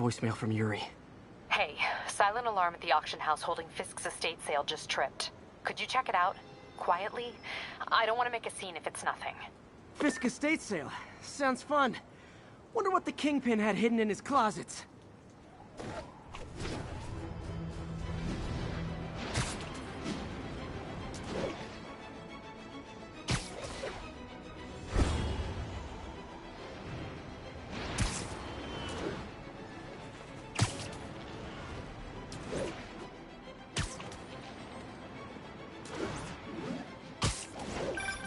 voicemail from Yuri. Hey, silent alarm at the auction house holding Fisk's estate sale just tripped. Could you check it out? Quietly? I don't want to make a scene if it's nothing. Fisk estate sale. Sounds fun. Wonder what the Kingpin had hidden in his closets.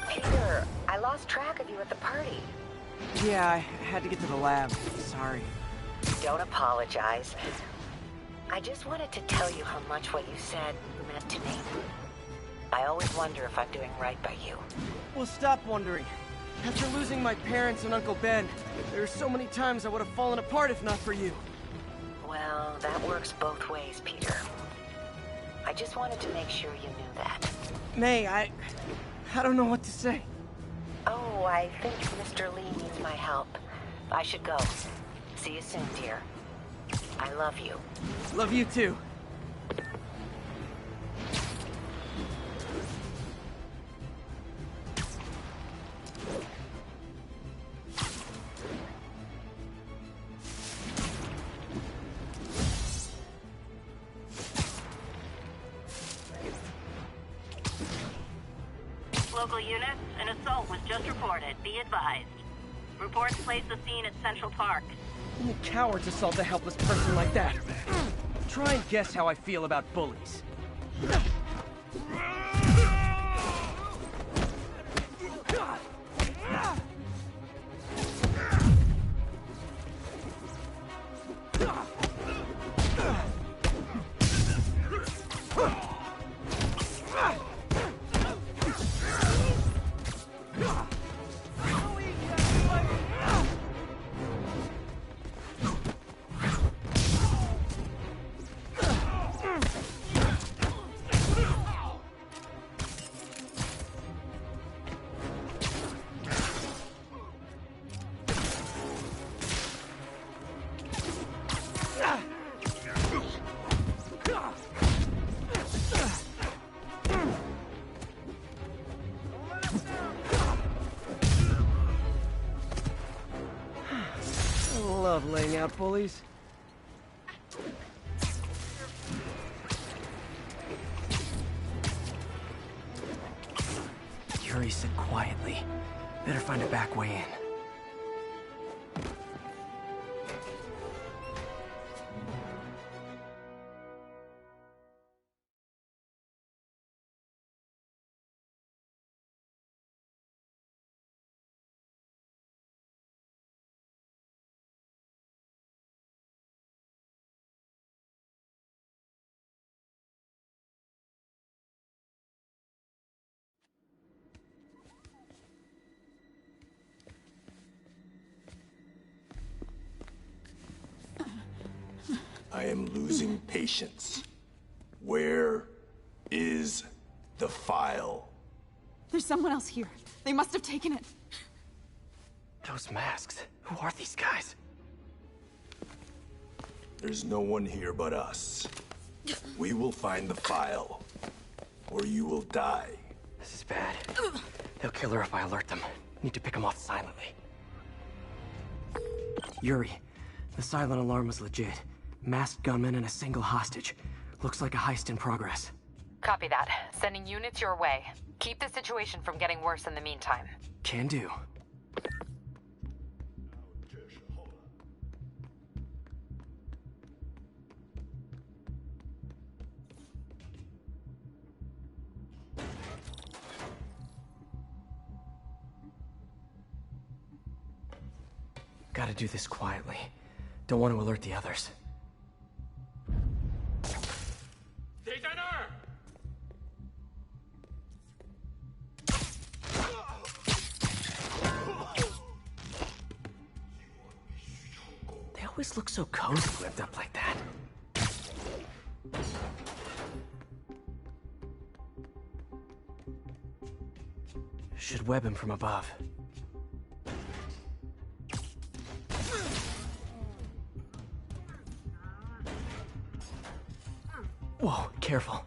Peter, I lost track of you at the party. Yeah, I had to get to the lab. Sorry. Don't apologize. I just wanted to tell you how much what you said meant to me. I always wonder if I'm doing right by you. Well, stop wondering. After losing my parents and Uncle Ben, there are so many times I would have fallen apart if not for you. Well, that works both ways, Peter. I just wanted to make sure you knew that. May, I don't know what to say. Oh, I think Mr. Lee needs my help. I should go. See you soon, dear. I love you. Love you too. Local units, an assault was just reported. Be advised. Reports place the scene at Central Park. Only cowards assault a helpless person like that. Try and guess how I feel about bullies. Love laying out bullies. Yuri said quietly. Better find a back way in. I am losing patience. Where is the file? There's someone else here. They must have taken it. Those masks. Who are these guys? There's no one here but us. We will find the file, or you will die. This is bad. They'll kill her if I alert them. Need to pick them off silently. Yuri, the silent alarm was legit. Masked gunmen and a single hostage. Looks like a heist in progress. Copy that. Sending units your way. Keep the situation from getting worse in the meantime. Can do. Gotta do this quietly. Don't want to alert the others. They always look so cozy whipped up like that. Should web him from above. Whoa, careful.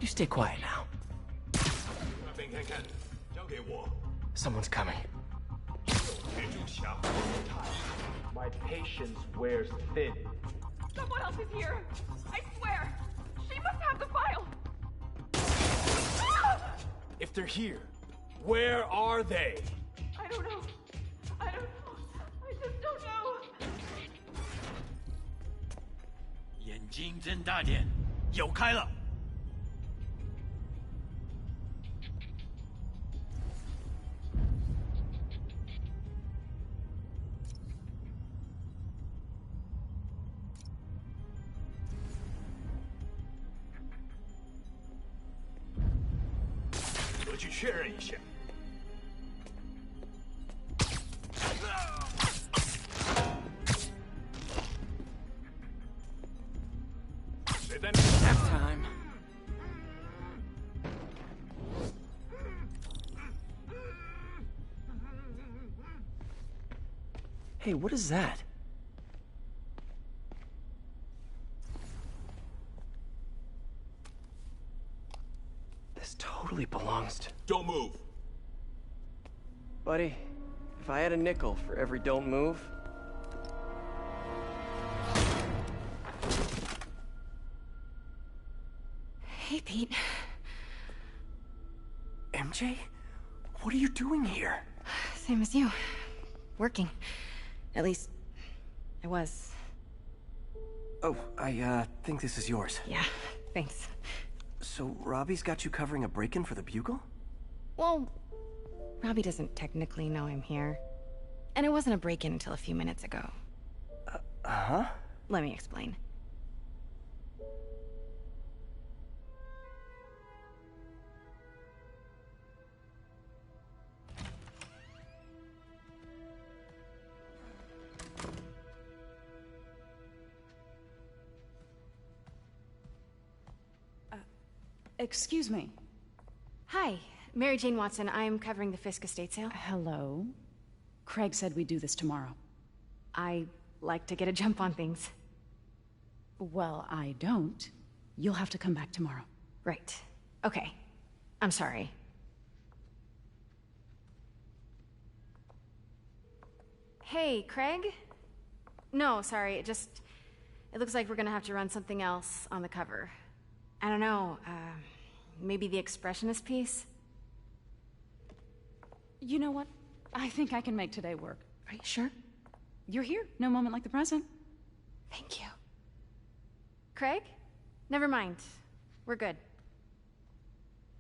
You stay quiet now. Someone's coming. My patience wears thin. Someone else is here! I swear! She must have the file! If they're here, where are they? I don't know. I don't know. I just don't know. 眼睛睁大点，有开了。我去确认一下。谁在那？ Nap time. Hey, what is that? This totally belongs to... Don't move. Buddy, if I had a nickel for every don't move... Hey, Pete. MJ? What are you doing here? Same as you. Working. At least, I was. Oh, I think this is yours. Yeah, thanks. So, Robbie's got you covering a break-in for the Bugle? Well, Robbie doesn't technically know I'm here. And it wasn't a break-in until a few minutes ago. Huh? Let me explain. Excuse me. Hi, Mary Jane Watson. I'm covering the Fisk estate sale. Hello? Craig said we'd do this tomorrow. I like to get a jump on things. Well, I don't. You'll have to come back tomorrow. Right. Okay. I'm sorry. Hey, Craig? No, sorry, it looks like we're gonna have to run something else on the cover. I don't know, maybe the expressionist piece? You know what? I think I can make today work. Are you sure? You're here. No moment like the present. Thank you. Craig? Never mind. We're good.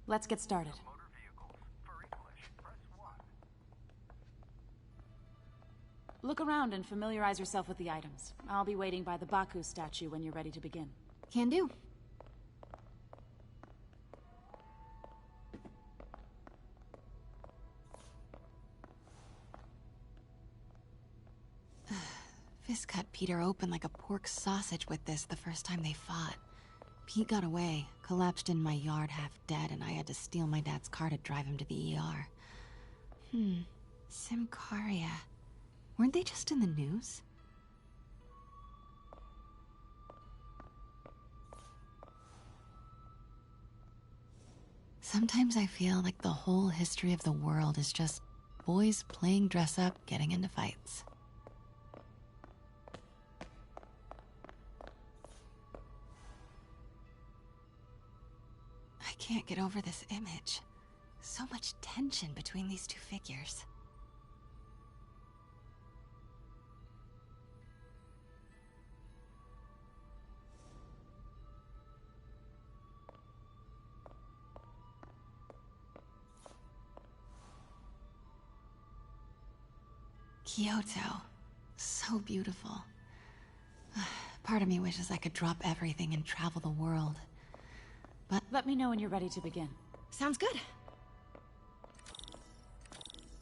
Let's get started. Look around and familiarize yourself with the items. I'll be waiting by the Baku statue when you're ready to begin. Can do. Fisk cut Peter open like a pork sausage with this the first time they fought. Pete got away, collapsed in my yard half dead, and I had to steal my dad's car to drive him to the ER. Simcaria. Weren't they just in the news? Sometimes I feel like the whole history of the world is just boys playing dress up, getting into fights. I can't get over this image. So much tension between these two figures. Kyoto. So beautiful. Part of me wishes I could drop everything and travel the world. But Let me know when you're ready to begin. sounds good.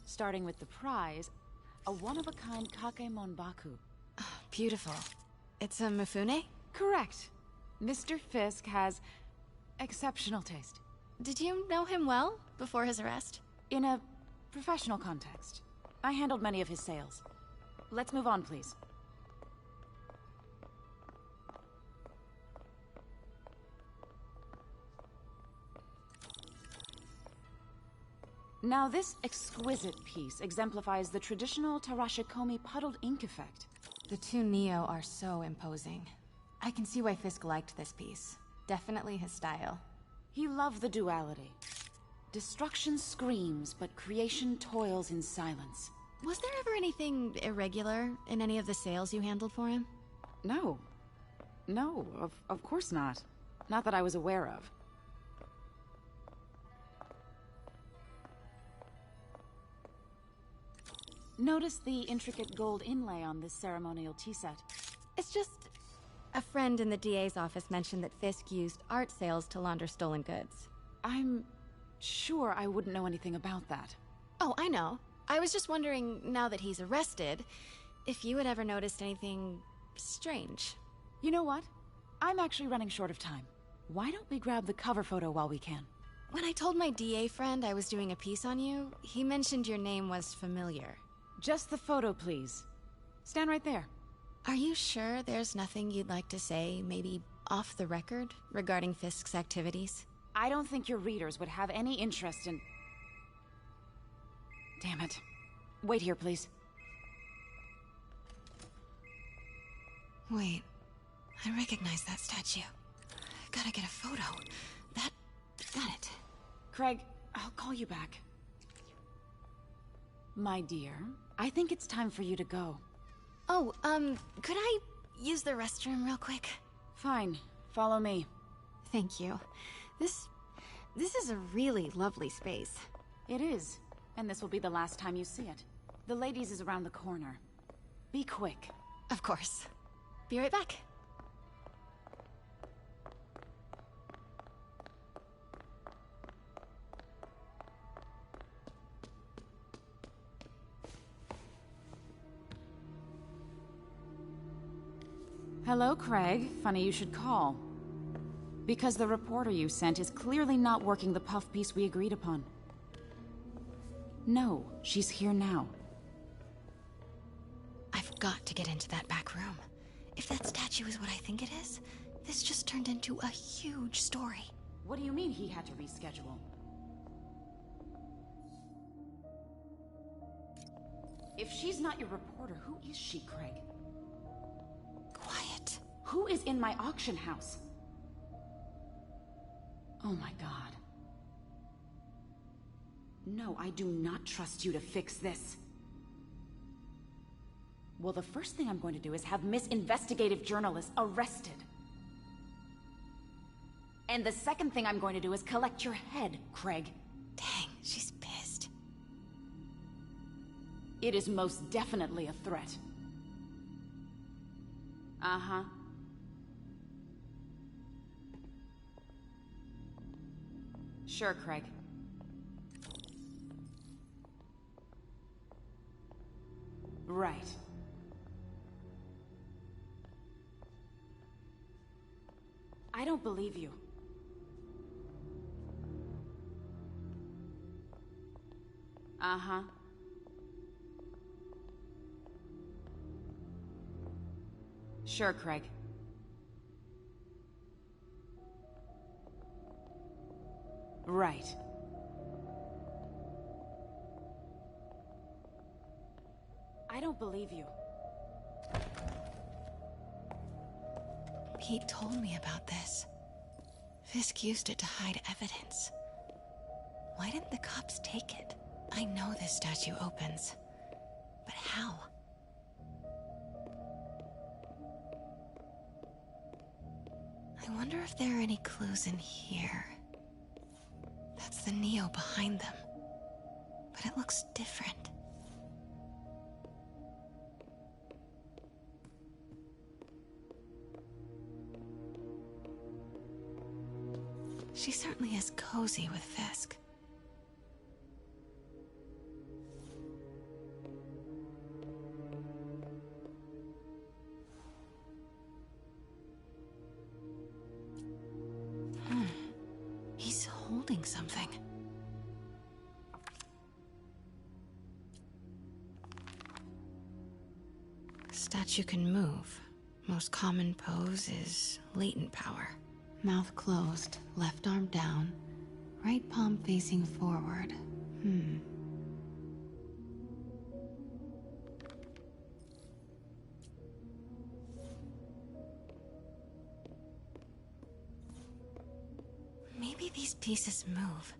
Starting with the prize, a one-of-a-kind Kakemon Baku. Beautiful. It's a Mifune? Correct. Mr. Fisk has Exceptional taste. Did you know him well before his arrest? In a professional context. I handled many of his sales. Let's move on, please. Now, this exquisite piece exemplifies the traditional Tarashikomi puddled ink effect. The two Neo are so imposing. I can see why Fisk liked this piece. Definitely his style. He loved the duality. Destruction screams, but creation toils in silence. Was there ever anything irregular in any of the sales you handled for him? No. No, of course not. Not that I was aware of. Notice the intricate gold inlay on this ceremonial tea set. It's just... a friend in the DA's office mentioned that Fisk used art sales to launder stolen goods. I'm sure I wouldn't know anything about that. Oh, I know. I was just wondering, now that he's arrested, if you had ever noticed anything strange. You know what? I'm actually running short of time. Why don't we grab the cover photo while we can? When I told my DA friend I was doing a piece on you, he mentioned your name was familiar. Just the photo, please. Stand right there. Are you sure there's nothing you'd like to say, maybe off the record, regarding Fisk's activities? I don't think your readers would have any interest in... Damn it. Wait here, please. Wait. I recognize that statue. Gotta get a photo. Got it. Craig, I'll call you back. My dear, I think it's time for you to go. Oh, could I use the restroom real quick? Fine. Follow me. Thank you. This is a really lovely space. It is. And this will be the last time you see it. The ladies is around the corner. Be quick. Of course. Be right back. Hello, Craig. Funny you should call. Because the reporter you sent is clearly not working the puff piece we agreed upon. No, she's here now. I've got to get into that back room. If that statue is what I think it is, this just turned into a huge story. What do you mean he had to reschedule? If she's not your reporter, who is she, Craig? Quiet. Who is in my auction house? Oh my god. No, I do not trust you to fix this. Well, the first thing I'm going to do is have Miss Investigative Journalist arrested. And the second thing I'm going to do is collect your head, Craig. Dang, she's pissed. It is most definitely a threat. Uh-huh. Sure, Craig. Right. I don't believe you. Uh-huh. Sure, Craig. Right. I don't believe you. Pete told me about this. Fisk used it to hide evidence. Why didn't the cops take it? I know this statue opens. But how? I wonder if there are any clues in here. That's the Neo behind them. But it looks different. She certainly is cozy with Fisk. something. Statue can move. Most common pose is latent power. Mouth closed, left arm down, right palm facing forward. Maybe these pieces move.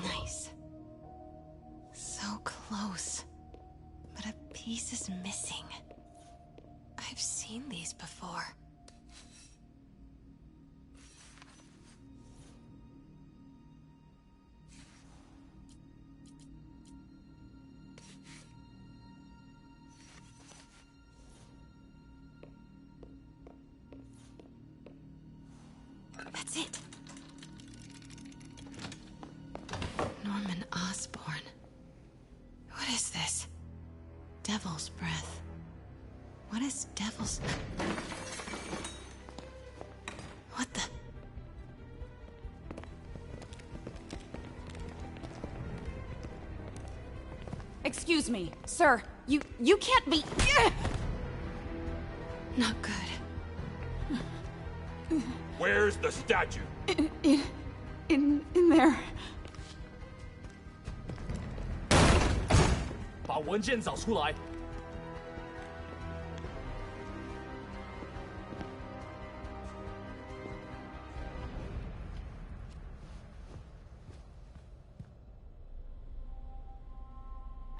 Nice. So close. But a piece is missing. I've seen these before. That's it. Norman Osborn. What is this? Devil's breath. What is devil's... What the... Excuse me, sir. You can't be... Not good. Where's the statue? In there. 把文件找出来。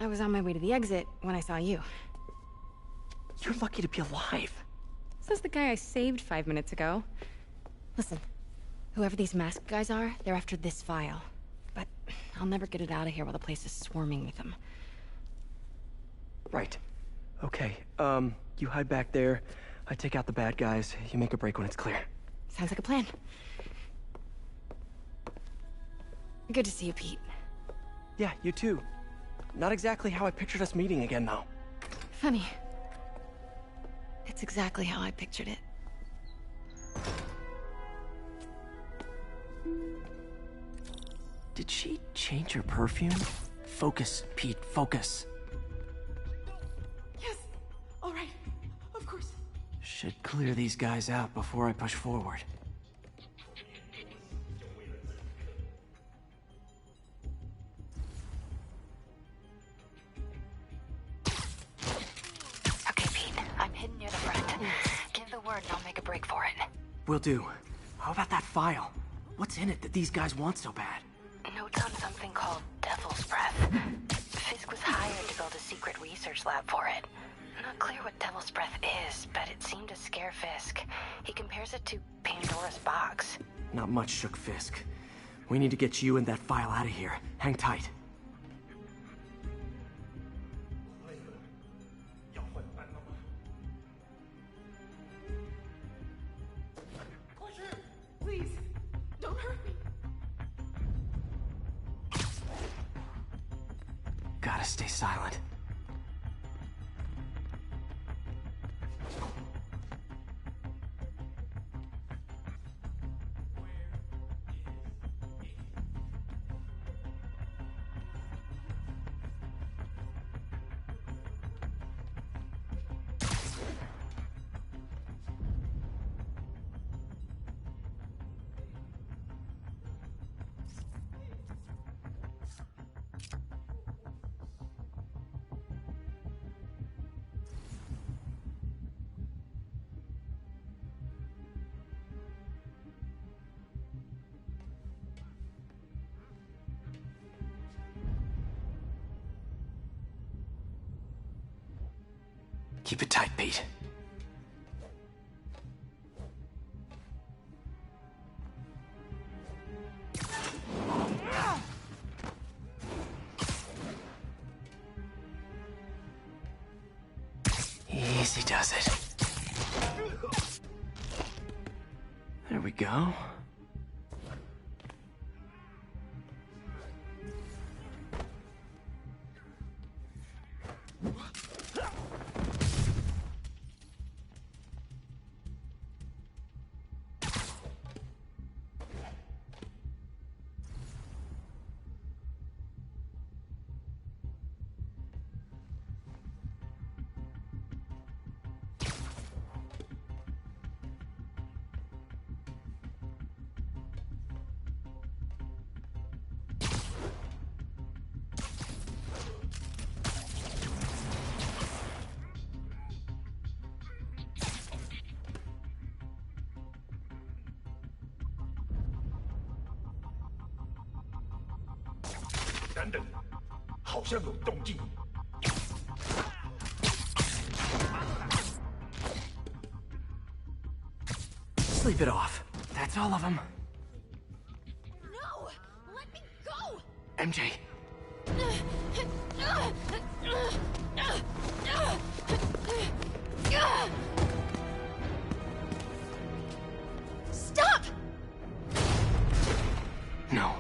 I was on my way to the exit when I saw you. You're lucky to be alive. Says the guy I saved 5 minutes ago. Listen, whoever these masked guys are, they're after this file. But I'll never get it out of here while the place is swarming with them. Right. Okay, you hide back there. I take out the bad guys. You make a break when it's clear. Sounds like a plan. Good to see you, Pete. Yeah, you too. Not exactly how I pictured us meeting again, though. Funny. It's exactly how I pictured it. Did she change her perfume? Focus, Pete, focus. Yes. All right. Of course. Should clear these guys out before I push forward. Okay, Pete. I'm hidden near the front. Give the word and I'll make a break for it. Will do. How about that file? What's in it that these guys want so bad? Notes on something called Devil's Breath. Fisk was hired to build a secret research lab for it. Not clear what Devil's Breath is, but it seemed to scare Fisk. He compares it to Pandora's box. Not much shook Fisk. We need to get you and that file out of here. Hang tight. Please, don't hurt me. Gotta stay silent. Keep it tight, Pete. Easy does it. There we go. 等等，好像有动静。Sleep it off. That's all of them. No! Let me go! MJ. Stop! No.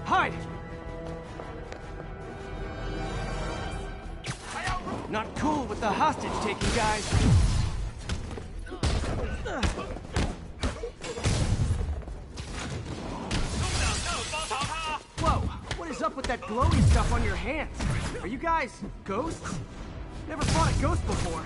Hide! Not cool with the hostage taking, guys. Whoa, what is up with that glowy stuff on your hands? Are you guys ghosts? Never fought a ghost before.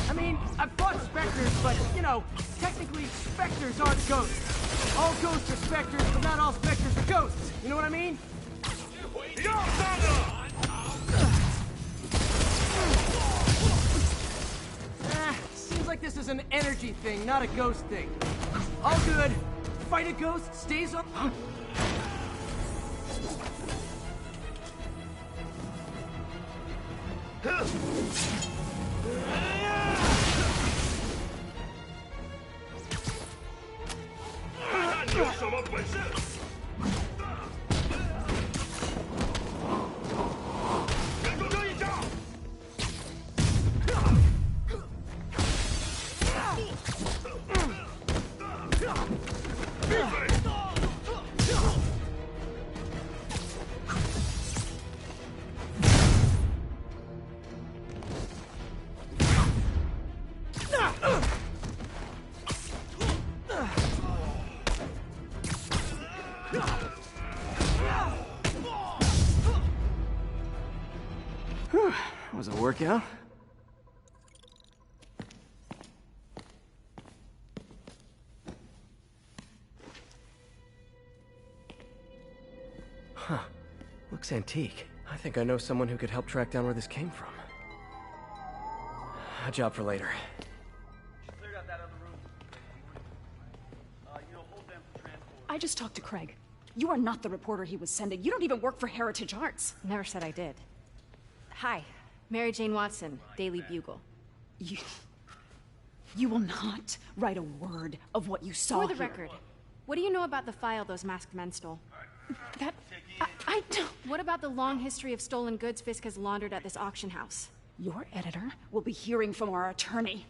I mean, I've fought specters, but, you know, technically specters aren't ghosts. All ghosts are specters, but not all specters are ghosts. You know what I mean? Seems like this is an energy thing, not a ghost thing. All good. Fight a ghost, stays up. Huh? Was it a workout? Huh. Looks antique. I think I know someone who could help track down where this came from. A job for later. I just talked to Craig. You are not the reporter he was sending. You don't even work for Heritage Arts. Never said I did. Hi, Mary Jane Watson, Daily Bugle. You will not write a word of what you saw For the here. record, what do you know about the file those masked men stole? That... I don't... What about the long history of stolen goods Fisk has laundered at this auction house? Your editor will be hearing from our attorney.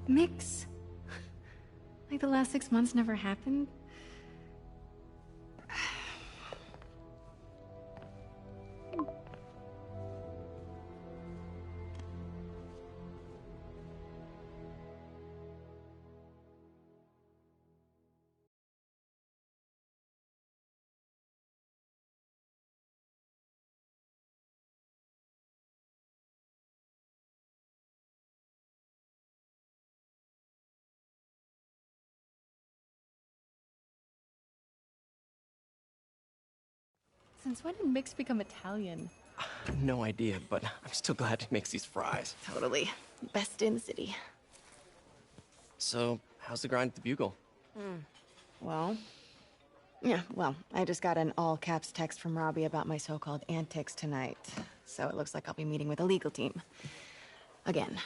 Mix? Like the last 6 months never happened? Since when did Mix become Italian? No idea, but I'm still glad he makes these fries. Totally. Best in the city. So, how's the grind at the Bugle? Well, I just got an all-caps text from Robbie about my so-called antics tonight. So it looks like I'll be meeting with a legal team. Again.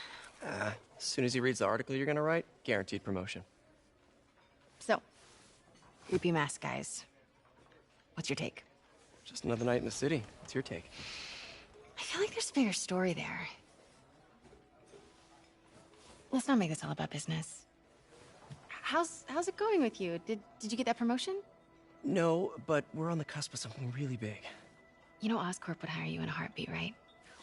As soon as he reads the article you're gonna write, guaranteed promotion. So, creepy mask guys. What's your take? Just another night in the city. What's your take? I feel like there's a bigger story there. Let's not make this all about business. How's it going with you? Did you get that promotion? No, but we're on the cusp of something really big. You know Oscorp would hire you in a heartbeat, right?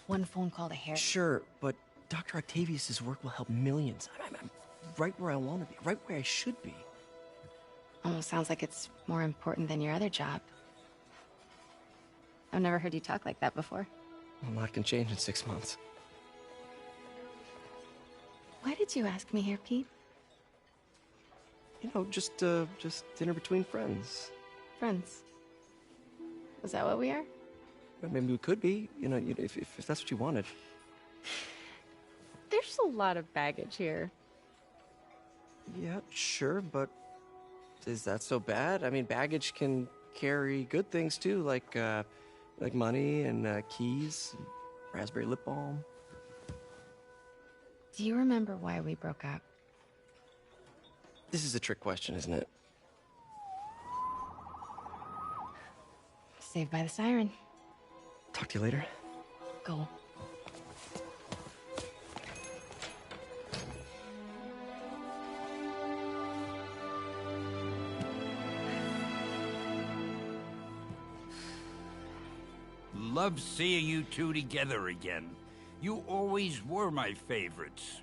One phone call to Harry. Sure, but Dr. Octavius's work will help millions. I'm right where I want to be, right where I should be. Almost sounds like it's more important than your other job. I've never heard you talk like that before. A lot can change in 6 months. Why did you ask me here, Pete? You know, just dinner between friends. Friends. Is that what we are? Maybe we could be, you know, if that's what you wanted. There's a lot of baggage here. Yeah, sure, but is that so bad? I mean, baggage can carry good things too, like money and keys, and raspberry lip balm. Do you remember why we broke up? This is a trick question, isn't it? Saved by the siren. Talk to you later. Go. Love seeing you two together again. You always were my favorites.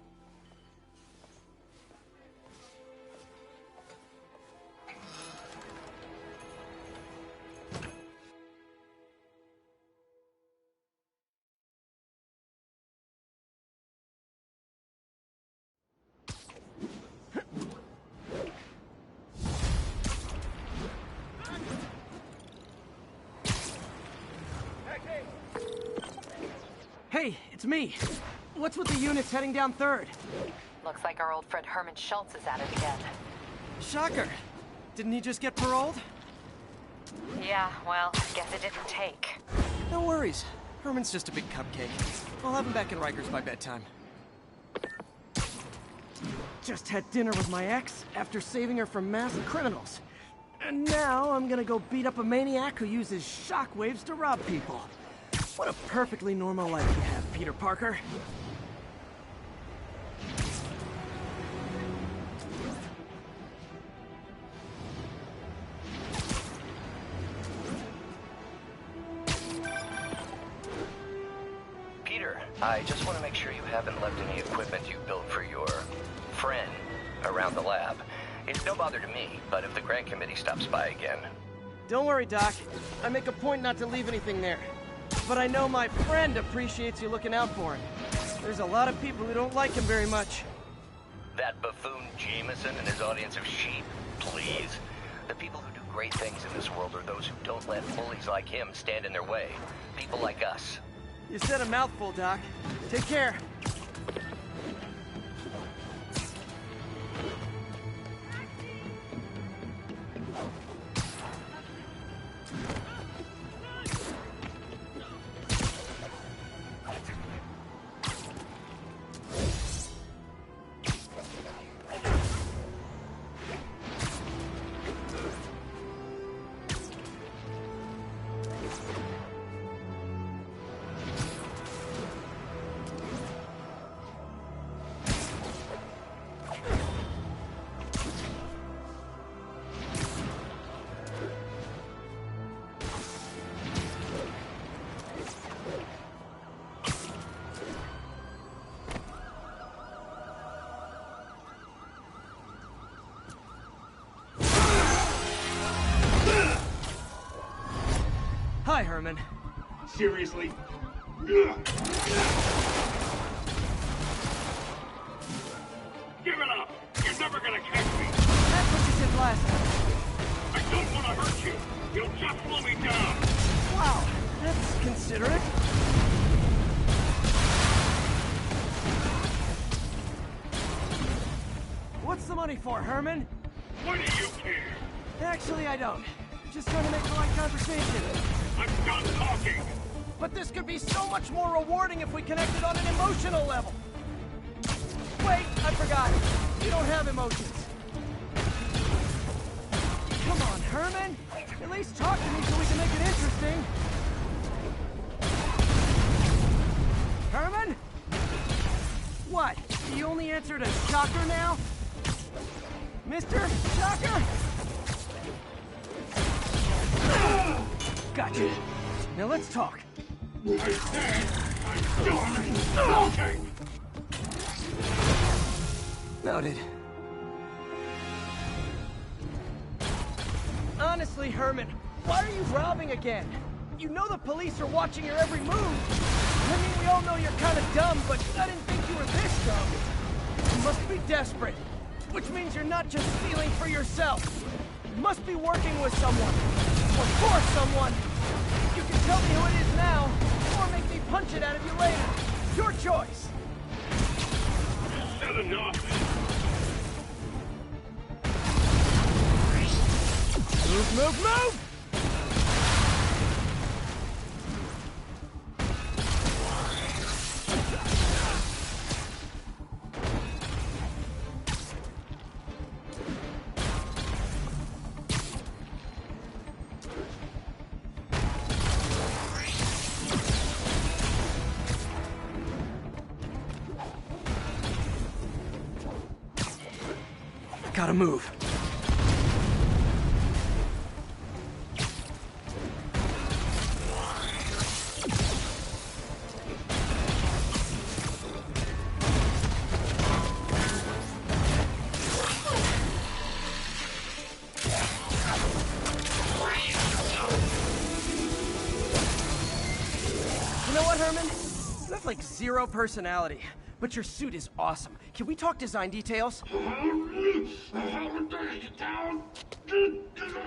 Hey, it's me. What's with the units heading down 3rd? Looks like our old friend Herman Schultz is at it again. Shocker. Didn't he just get paroled? Yeah, well, guess it didn't take. No worries. Herman's just a big cupcake. I'll have him back in Rikers by bedtime. Just had dinner with my ex after saving her from mass criminals. And now I'm gonna go beat up a maniac who uses shockwaves to rob people. What a perfectly normal life you have, Peter Parker. Peter, I just want to make sure you haven't left any equipment you built for your friend around the lab. It's no bother to me, but if the grant committee stops by again... Don't worry, Doc. I make a point not to leave anything there. But I know my friend appreciates you looking out for him. There's a lot of people who don't like him very much. That buffoon Jameson and his audience of sheep, please. The people who do great things in this world are those who don't let bullies like him stand in their way. People like us. You said a mouthful, Doc. Take care. Hi, Herman. Seriously? Give it up! You're never gonna catch me! That's what you did last time. I don't want to hurt you! You'll just slow me down! Wow, that's considerate. What's the money for, Herman? Why do you care? Actually, I don't. Just trying to make polite conversation. I'm done talking! But this could be so much more rewarding if we connected on an emotional level. Wait, I forgot. You don't have emotions. Come on, Herman. At least talk to me so we can make it interesting. Herman? What? You only answered a shocker now? Mr. Shocker? Gotcha. Now let's talk. I said I'm done talking! Noted. Honestly, Herman, why are you robbing again? You know the police are watching your every move. I mean, we all know you're kind of dumb, but I didn't think you were this dumb. You must be desperate. Which means you're not just stealing for yourself. You must be working with someone. Or for someone. You can tell me who it is now, or make me punch it out of you later. Your choice. Said enough. Move, move, move! Gotta move. You know what, Herman? You have like zero personality, but your suit is awesome. Can we talk design details?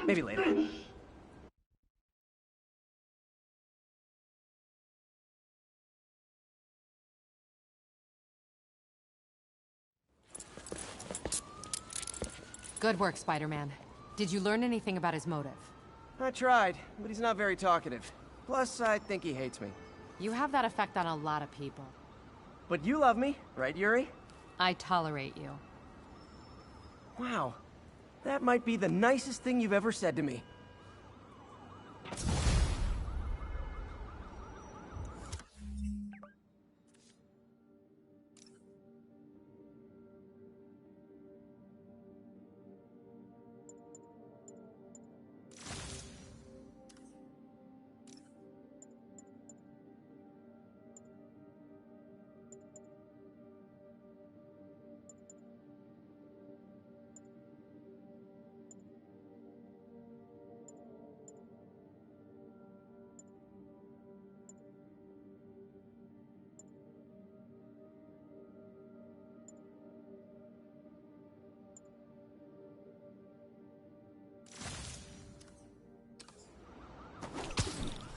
Maybe later. Good work, Spider-Man. Did you learn anything about his motive? I tried, but he's not very talkative. Plus, I think he hates me. You have that effect on a lot of people. But you love me, right, Yuri? I tolerate you. Wow. That might be the nicest thing you've ever said to me.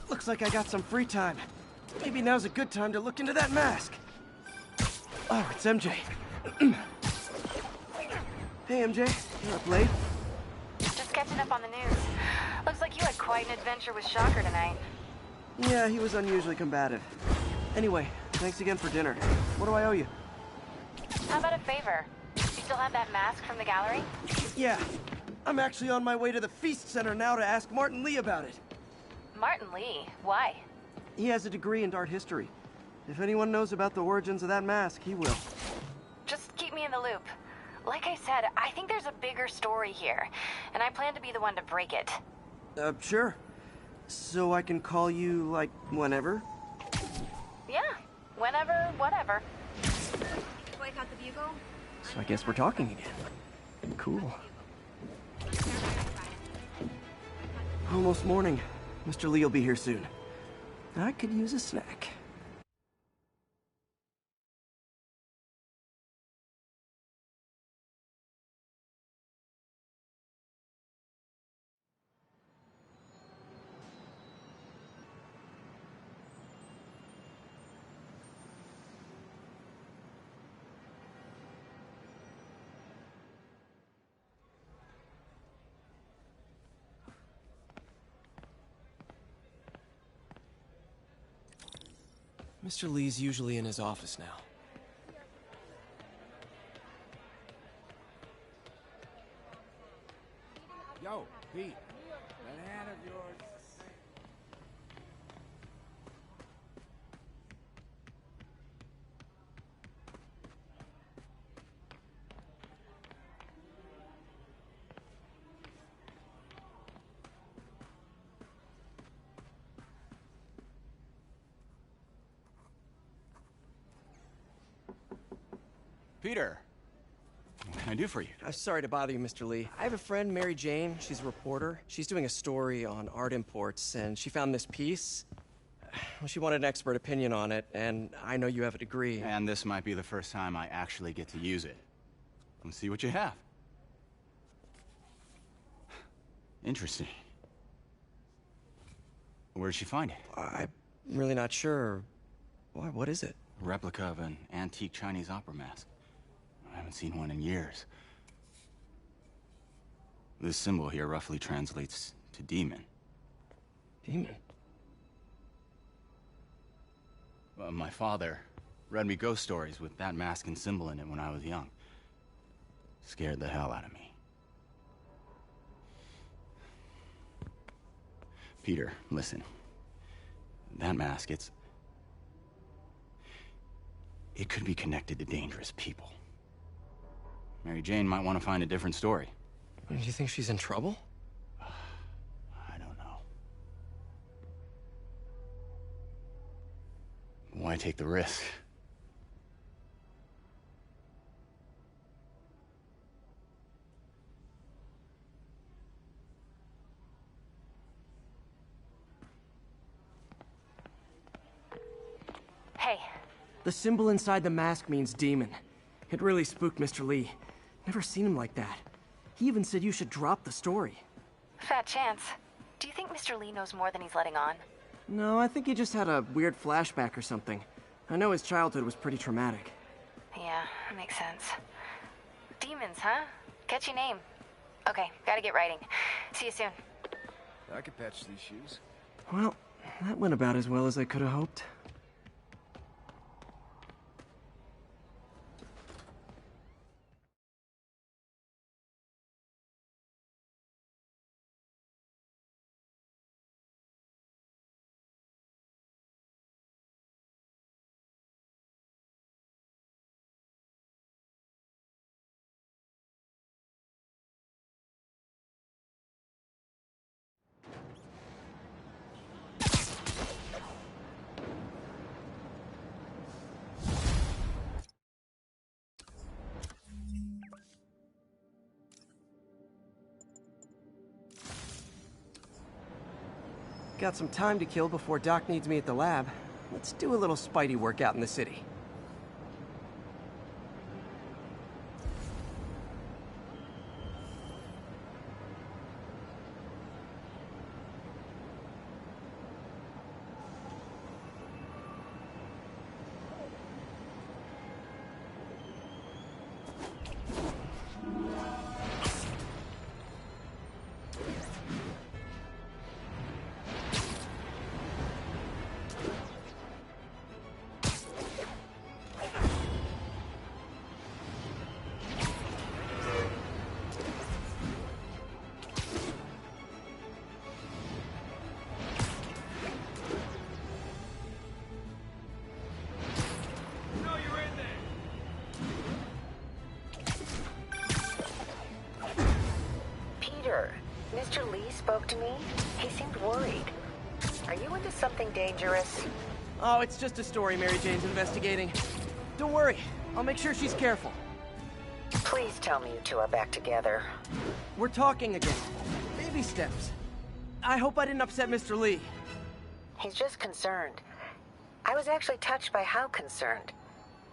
Looks like I got some free time. Maybe now's a good time to look into that mask. Oh, it's MJ. Hey, MJ. You're up late? Just catching up on the news. Looks like you had quite an adventure with Shocker tonight. Yeah, he was unusually combative. Anyway, thanks again for dinner. What do I owe you? How about a favor? You still have that mask from the gallery? Yeah. I'm actually on my way to the Feast Center now to ask Martin Lee about it. Martin Lee? Why? He has a degree in art history. If anyone knows about the origins of that mask, he will. Just keep me in the loop. Like I said, I think there's a bigger story here, and I plan to be the one to break it. Sure. So I can call you, like, whenever? Yeah, whenever, whatever. Boycott the bugle? So I guess we're talking again. Cool. Almost morning. Mr. Lee will be here soon. I could use a snack. Mr. Lee's usually in his office now. Yo, Pete, that hand of yours. Peter, what can I do for you? I'm sorry to bother you, Mr. Lee. I have a friend, Mary Jane. She's a reporter. She's doing a story on art imports, and she found this piece. Well, she wanted an expert opinion on it, and I know you have a degree. And this might be the first time I actually get to use it. Let's see what you have. Interesting. Where'd she find it? I'm really not sure. Why, what is it? A replica of an antique Chinese opera mask. I haven't seen one in years. This symbol here roughly translates to demon. Demon? My father read me ghost stories with that mask and symbol in it when I was young. Scared the hell out of me. Peter, listen. That mask, it could be connected to dangerous people. Mary Jane might want to find a different story. Do you think she's in trouble? I don't know. Why take the risk? Hey. The symbol inside the mask means demon. It really spooked Mr. Lee. Never seen him like that. He even said you should drop the story. Fat chance. Do you think Mr. Lee knows more than he's letting on? No, I think he just had a weird flashback or something. I know his childhood was pretty traumatic. Yeah, makes sense. Demons, huh? Catchy name. Okay, gotta get writing. See you soon. I could patch these shoes. Well, that went about as well as I could have hoped. Got some time to kill before Doc needs me at the lab. Let's do a little Spidey work out in the city. Mr. Lee spoke to me. He seemed worried. Are you into something dangerous? Oh, it's just a story Mary Jane's investigating. Don't worry, I'll make sure she's careful. Please tell me you two are back together. We're talking again. Baby steps. I hope I didn't upset Mr. Lee. He's just concerned. I was actually touched by how concerned.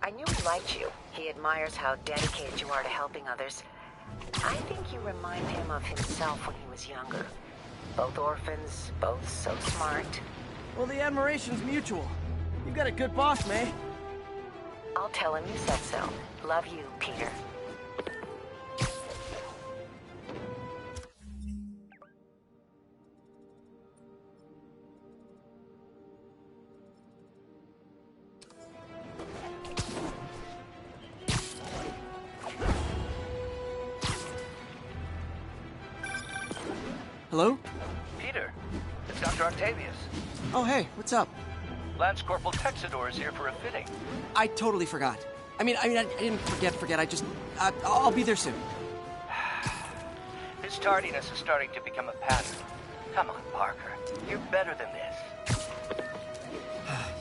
I knew he liked you. He admires how dedicated you are to helping others. I think you remind him of himself when he was younger. Both orphans, both so smart. Well, the admiration's mutual. You've got a good boss, May. I'll tell him you said so. Love you, Peter. Hello? Peter, it's Dr. Octavius. Oh, hey, what's up? Lance Corporal Texador is here for a fitting. I totally forgot. I didn't forget. I'll be there soon. His tardiness is starting to become a pattern. Come on, Parker. You're better than this.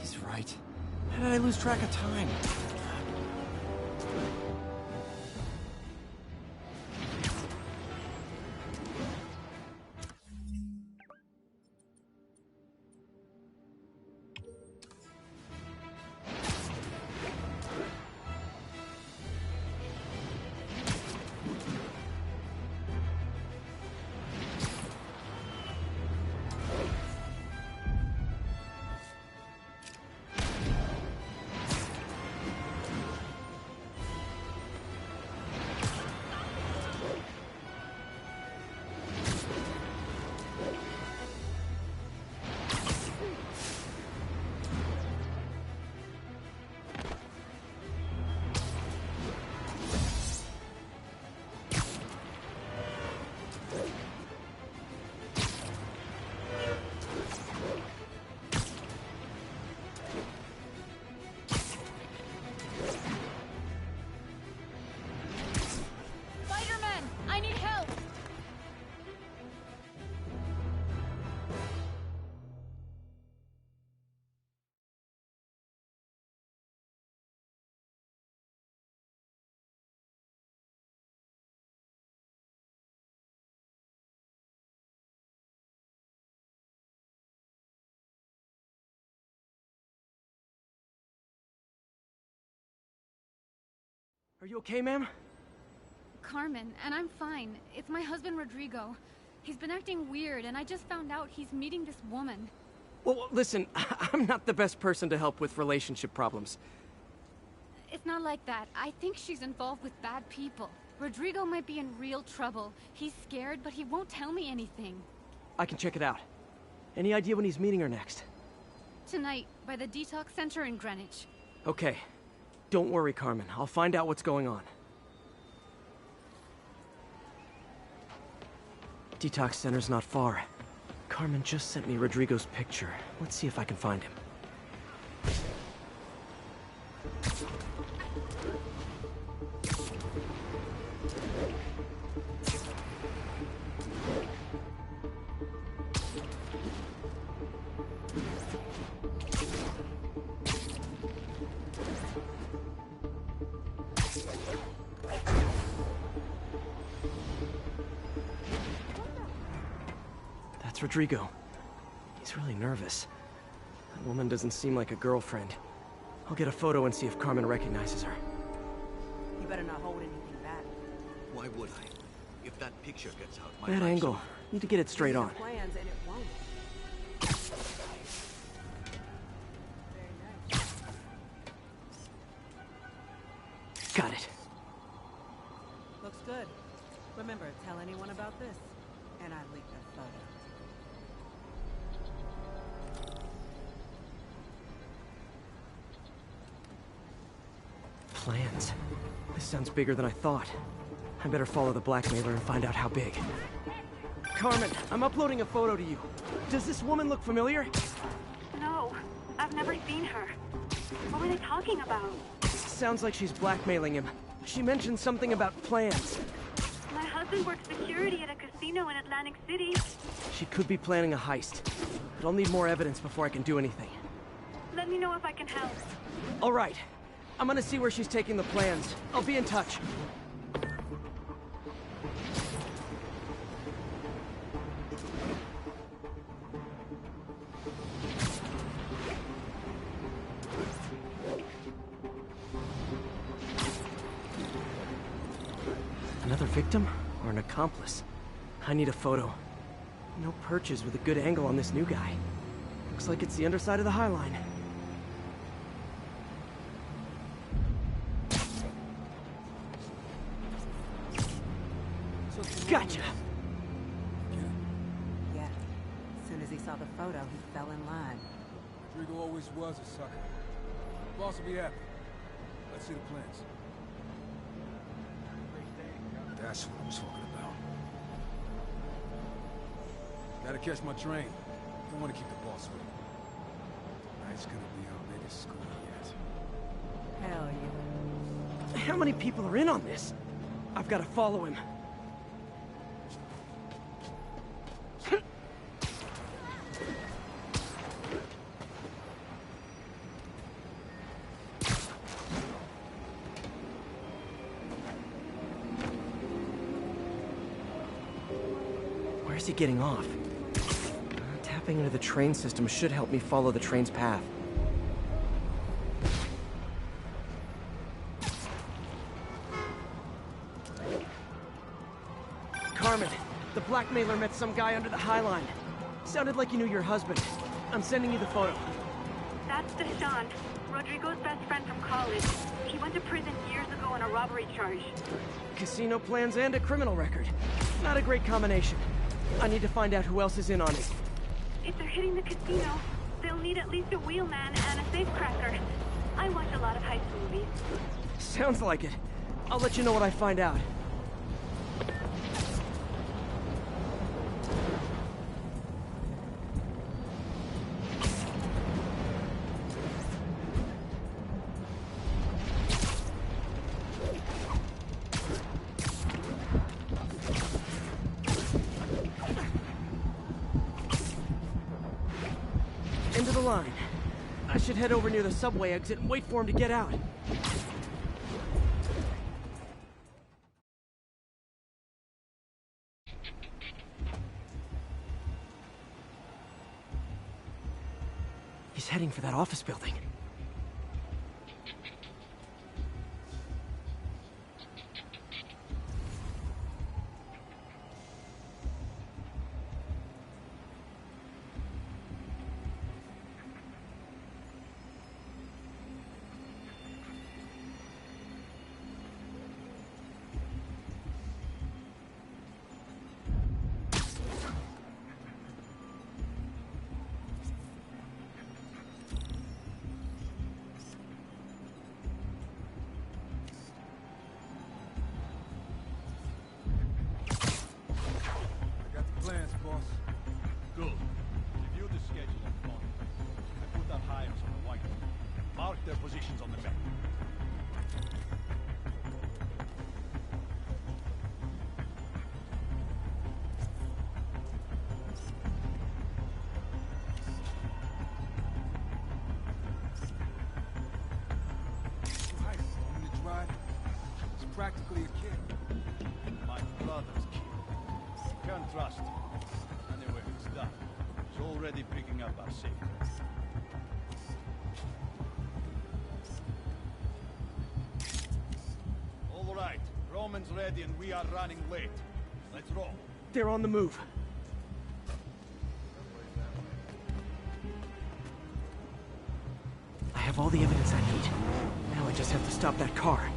He's right. How did I lose track of time? Are you okay, ma'am? Carmen, and I'm fine. It's my husband, Rodrigo. He's been acting weird, and I just found out he's meeting this woman. Well, listen, I'm not the best person to help with relationship problems. It's not like that. I think she's involved with bad people. Rodrigo might be in real trouble. He's scared, but he won't tell me anything. I can check it out. Any idea when he's meeting her next? Tonight, by the detox center in Greenwich. Okay. Don't worry, Carmen. I'll find out what's going on. Detox center's not far. Carmen just sent me Rodrigo's picture. Let's see if I can find him. That's Rodrigo. He's really nervous. That woman doesn't seem like a girlfriend. I'll get a photo and see if Carmen recognizes her. You better not hold anything back. Why would I? If that picture gets out, my Bad life's angle. over. Need to get it straight on. Plans and it won't. Got it. Looks good. Remember, tell anyone about this. And I leaked that photo. Plans. This sounds bigger than I thought. I better follow the blackmailer and find out how big. Carmen, I'm uploading a photo to you. Does this woman look familiar? No, I've never seen her. What were they talking about? Sounds like she's blackmailing him. She mentioned something about plans. My husband works security at a casino in Atlantic City. She could be planning a heist. But I'll need more evidence before I can do anything. Let me know if I can help. All right. I'm gonna see where she's taking the plans. I'll be in touch. Another victim or an accomplice? I need a photo. No perches with a good angle on this new guy. Looks like it's the underside of the High Line. Gotcha! Yeah. As soon as he saw the photo, he fell in line. Rodrigo always was a sucker. Boss will be happy. Let's see the plans. That's what I'm talking about. Gotta catch my train. Don't want to keep the boss with me. Tonight's gonna be our biggest school yet. Hell yeah. How many people are in on this? I've got to follow him. Where's he getting off? Tapping into the train system should help me follow the train's path. Carmen, the blackmailer met some guy under the High Line. Sounded like you knew your husband. I'm sending you the photo. That's Deshaun, Rodrigo's best friend from college. He went to prison years ago on a robbery charge. Casino plans and a criminal record. Not a great combination. I need to find out who else is in on it. If they're hitting the casino, they'll need at least a wheelman and a safecracker. I watch a lot of heist movies. Sounds like it. I'll let you know what I find out. End of the line. I should head over near the subway exit and wait for him to get out. He's heading for that office building. positions on the map. He's practically a kid. My brother's kid. You can't trust him. Anyway, it's done. He's already picking up our secret. All right, Roman's ready and we are running late. Let's roll. They're on the move. I have all the evidence I need. Now I just have to stop that car.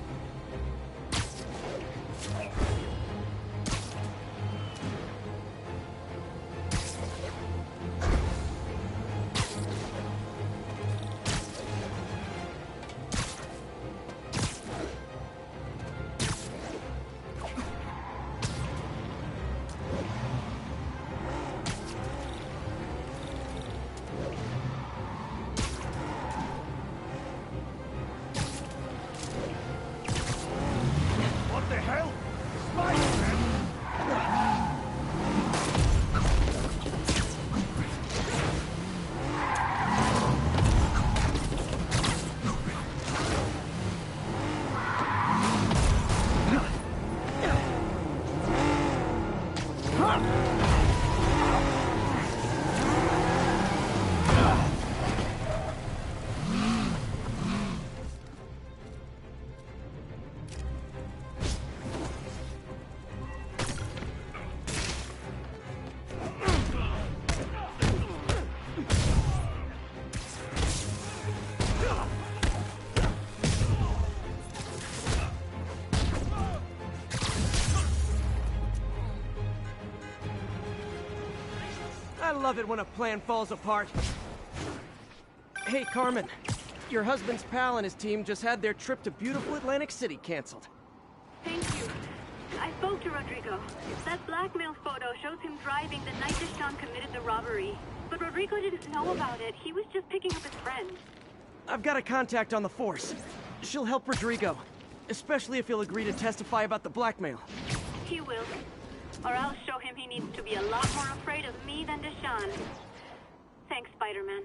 I love it when a plan falls apart. Hey, Carmen. Your husband's pal and his team just had their trip to beautiful Atlantic City canceled. Thank you. I spoke to Rodrigo. That blackmail photo shows him driving the night Deshawn committed the robbery. But Rodrigo didn't know about it. He was just picking up his friend. I've got a contact on the force. She'll help Rodrigo. Especially if he'll agree to testify about the blackmail. He will. Or I'll show him he needs to be a lot more afraid of me than Deshawn. Thanks, Spider-Man.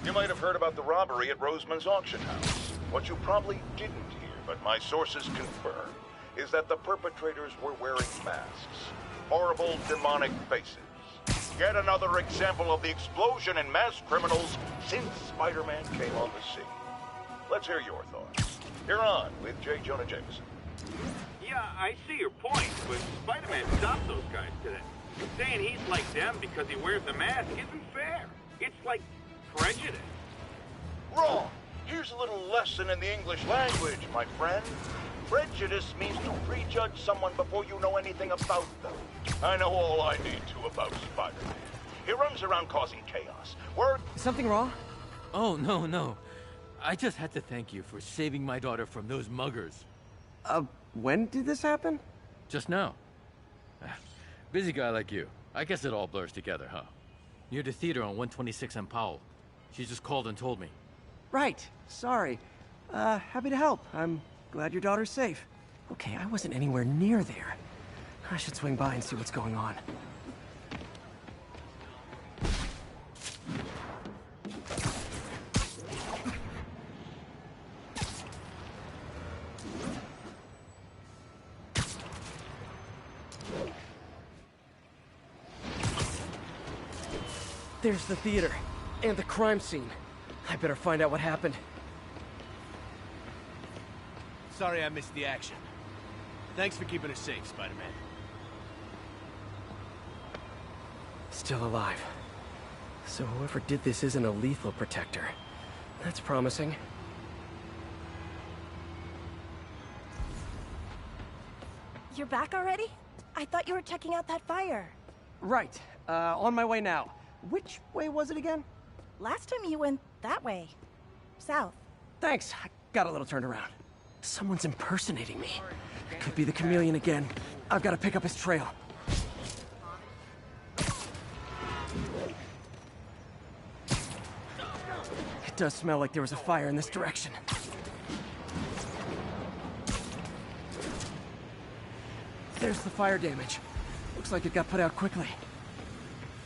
You might have heard about the robbery at Roseman's auction house. What you probably didn't hear, but my sources confirm, is that the perpetrators were wearing masks. Horrible, demonic faces. Yet another example of the explosion in mass criminals since Spider-Man came on the scene. Let's hear your thoughts. You're on with J. Jonah Jameson. Yeah, I see your point, but Spider-Man stopped those guys today. Saying he's like them because he wears the mask isn't fair. It's like prejudice. Wrong. Here's a little lesson in the English language, my friend. Prejudice means to prejudge someone before you know anything about them. I know all I need to about Spider-Man. He runs around causing chaos. Something wrong? Oh, no. I just had to thank you for saving my daughter from those muggers. When did this happen? Just now. Busy guy like you. I guess it all blurs together, huh? Near the theater on 126 and Powell. She just called and told me. Right. Sorry. Happy to help. I'm glad your daughter's safe. Okay, I wasn't anywhere near there. I should swing by and see what's going on. There's the theater, and the crime scene. I better find out what happened. Sorry I missed the action. Thanks for keeping us safe, Spider-Man. Still alive. So whoever did this isn't a lethal protector. That's promising. You're back already? I thought you were checking out that fire. Right. On my way now. Which way was it again? Last time you went that way. South. Thanks. I got a little turned around. Someone's impersonating me. Could be the chameleon again. I've got to pick up his trail. It does smell like there was a fire in this direction. There's the fire damage. Looks like it got put out quickly.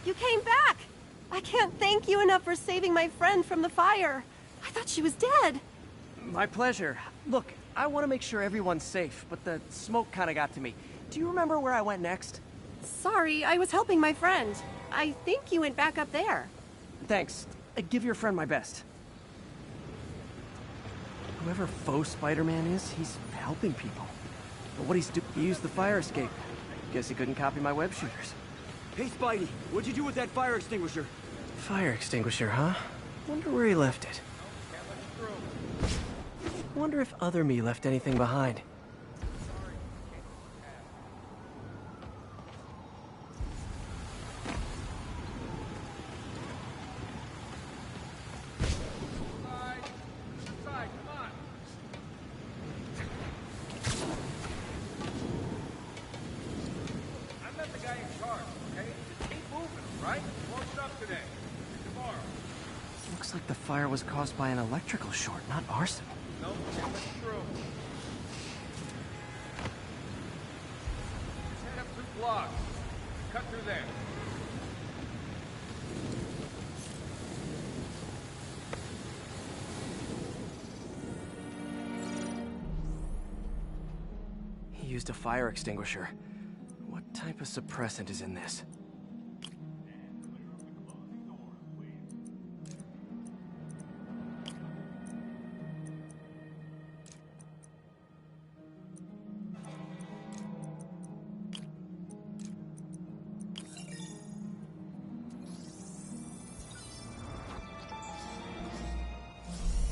You came back! I can't thank you enough for saving my friend from the fire. I thought she was dead. My pleasure. Look, I want to make sure everyone's safe, but the smoke kind of got to me. Do you remember where I went next? Sorry, I was helping my friend. I think you went back up there. Thanks. Give your friend my best. Whoever faux Spider-Man is, he's helping people. But what he's doing, he used the fire escape. Guess he couldn't copy my web shooters. Hey, Spidey, what'd you do with that fire extinguisher? Fire extinguisher, huh? Wonder where he left it. Wonder if other me left anything behind. Like the fire was caused by an electrical short, not arson. No, can't let you through. Just head up 2 blocks. Cut through there. He used a fire extinguisher. What type of suppressant is in this?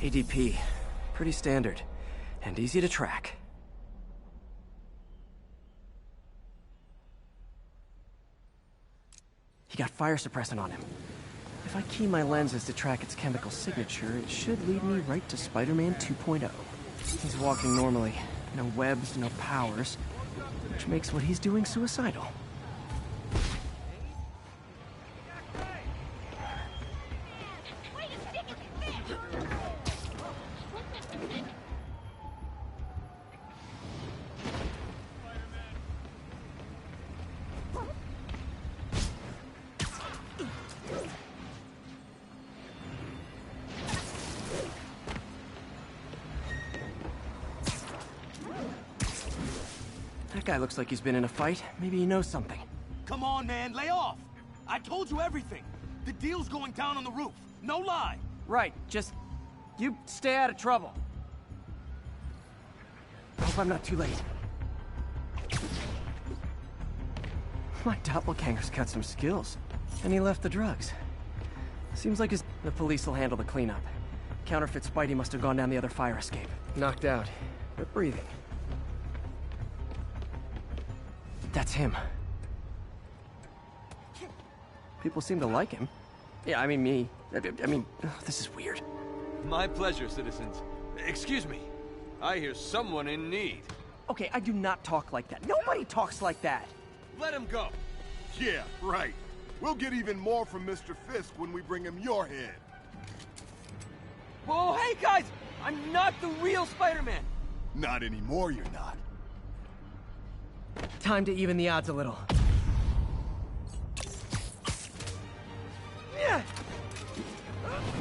ADP. Pretty standard. And easy to track. He got fire suppressant on him. If I key my lenses to track its chemical signature, it should lead me right to Spider-Man 2.0. He's walking normally. No webs, no powers. Which makes what he's doing suicidal. That guy looks like he's been in a fight. Maybe he knows something. Come on, man, lay off! I told you everything. The deal's going down on the roof. No lie. Right, just... you stay out of trouble. I hope I'm not too late. My doppelganger's got some skills. And he left the drugs. Seems like the police will handle the cleanup. Counterfeit Spidey must have gone down the other fire escape. Knocked out, but breathing. That's him. People seem to like him. Yeah, I mean me. I mean, this is weird. My pleasure, citizens. Excuse me. I hear someone in need. Okay, I do not talk like that. Nobody talks like that. Let him go. Yeah, right. We'll get even more from Mr. Fisk when we bring him your head. Whoa, hey guys! I'm not the real Spider-Man! Not anymore, you're not. Time time to even the odds a little.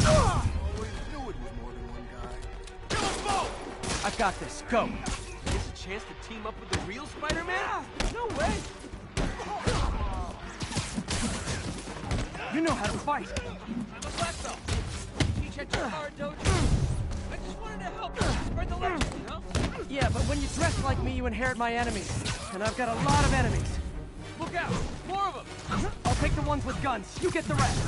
Always knew it was more than one guy. Kill them both! I've got this. Go. Is a chance to team up with the real Spider-Man? No way! You know how to fight. I'm a black belt. Teach at your hard dojo. I just wanted to help you spread the legend, you know? Yeah, but when you dress like me, you inherit my enemies. And I've got a lot of enemies. Look out! More of them! I'll take the ones with guns. You get the rest.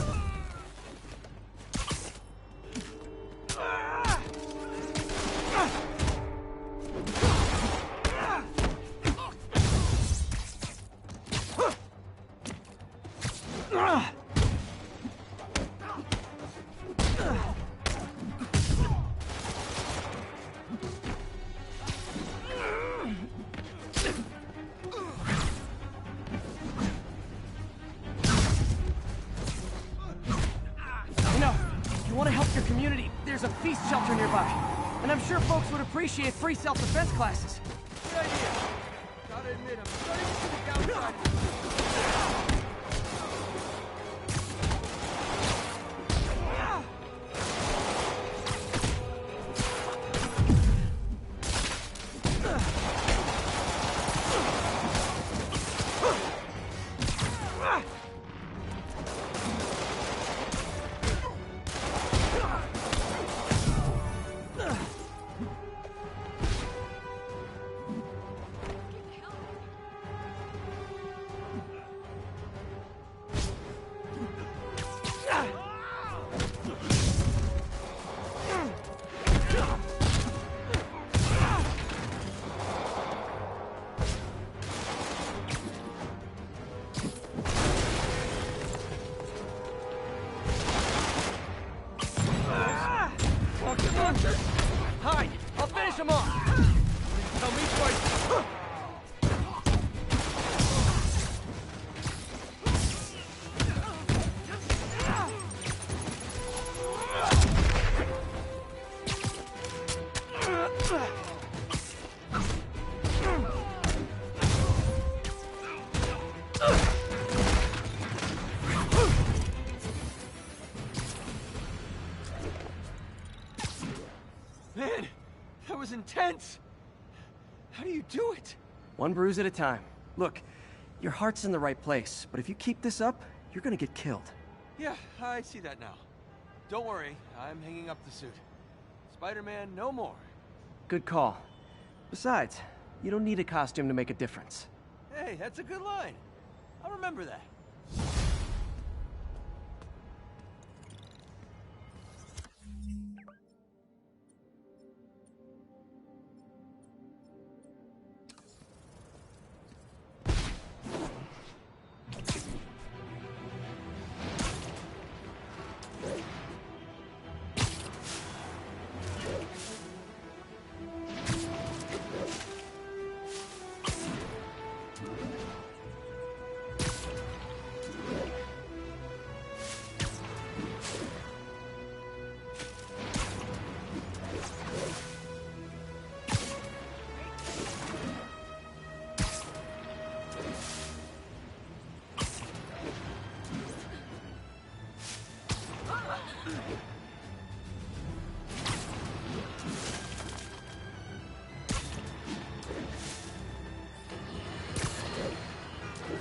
There's a feast shelter nearby, and I'm sure folks would appreciate free self-defense classes. Good idea. Gotta admit, I'm starting to see the downside of this. Hide! I'll finish him off! Tell me twice. Man, that was intense. How do you do it? One bruise at a time. Look, your heart's in the right place, but if you keep this up, you're gonna get killed. Yeah, I see that now. Don't worry, I'm hanging up the suit. Spider-Man, no more. Good call. Besides, you don't need a costume to make a difference. Hey, that's a good line. I'll remember that.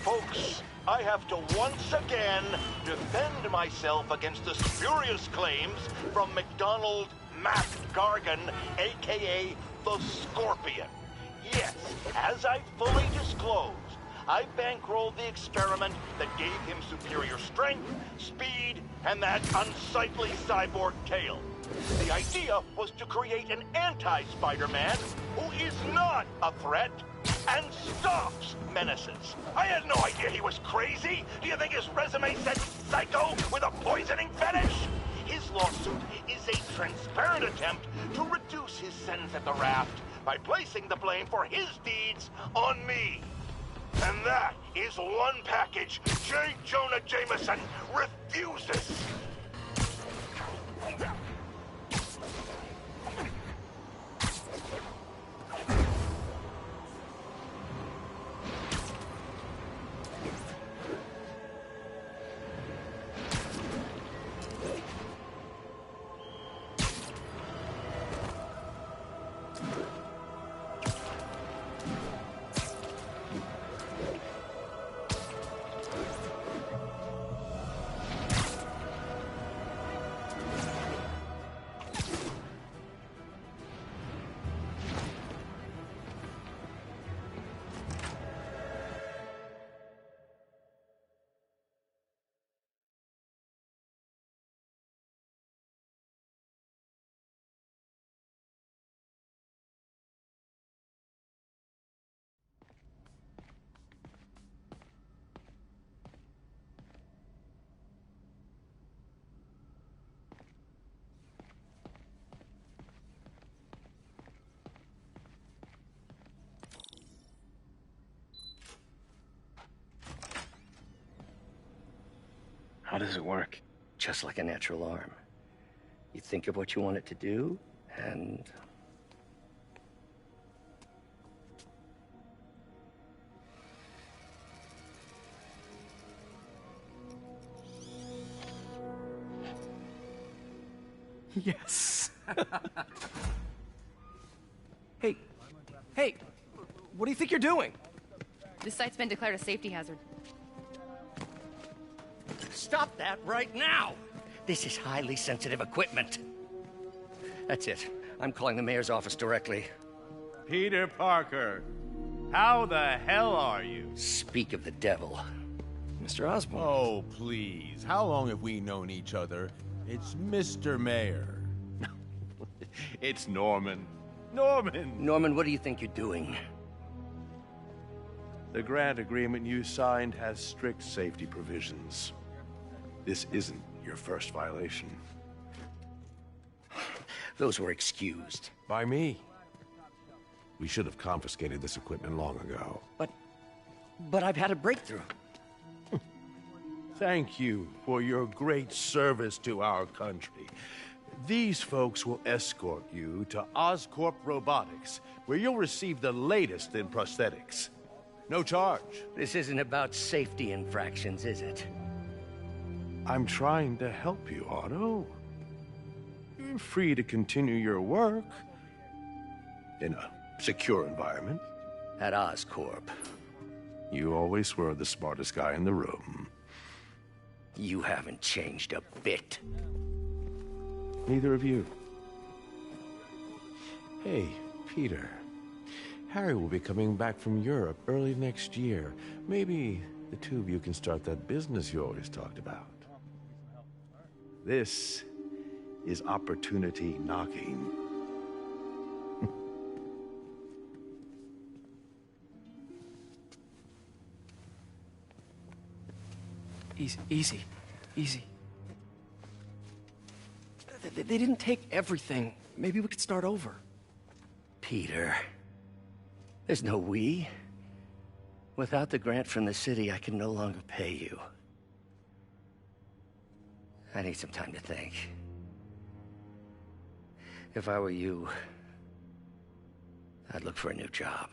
Folks, I have to once again defend myself against the spurious claims from McDonald Mac Gargan, aka the Scorpion. Yes, as I fully disclosed, I bankrolled the experiment that gave him superior strength, speed, and that unsightly cyborg tail. The idea was to create an anti-Spider-Man who is not a threat and stops menaces. I had no idea he was crazy. Do you think his resume said psycho with a poisoning fetish? His lawsuit is a transparent attempt to reduce his sentence at the raft by placing the blame for his deeds on me. And that is one package J. Jonah Jameson refuses. How does it work? Just like a natural arm. You think of what you want it to do, and... Yes. Hey, what do you think you're doing? This site's been declared a safety hazard. Stop that right now! This is highly sensitive equipment. That's it. I'm calling the mayor's office directly. Peter Parker, how the hell are you? Speak of the devil. Mr. Osborn. Oh, please. How long have we known each other? It's Mr. Mayor. It's Norman. Norman! Norman, what do you think you're doing? The grant agreement you signed has strict safety provisions. This isn't your first violation. Those were excused. By me. We should have confiscated this equipment long ago. But I've had a breakthrough. Thank you for your great service to our country. These folks will escort you to Oscorp Robotics, where you'll receive the latest in prosthetics. No charge. This isn't about safety infractions, is it? I'm trying to help you, Otto. You're free to continue your work in a secure environment. At Oscorp. You always were the smartest guy in the room. You haven't changed a bit. Neither of you. Hey, Peter. Harry will be coming back from Europe early next year. Maybe the two of you can start that business you always talked about. This is opportunity knocking. Easy. They didn't take everything. Maybe we could start over. Peter, there's no we. Without the grant from the city, I can no longer pay you. I need some time to think. If I were you, I'd look for a new job.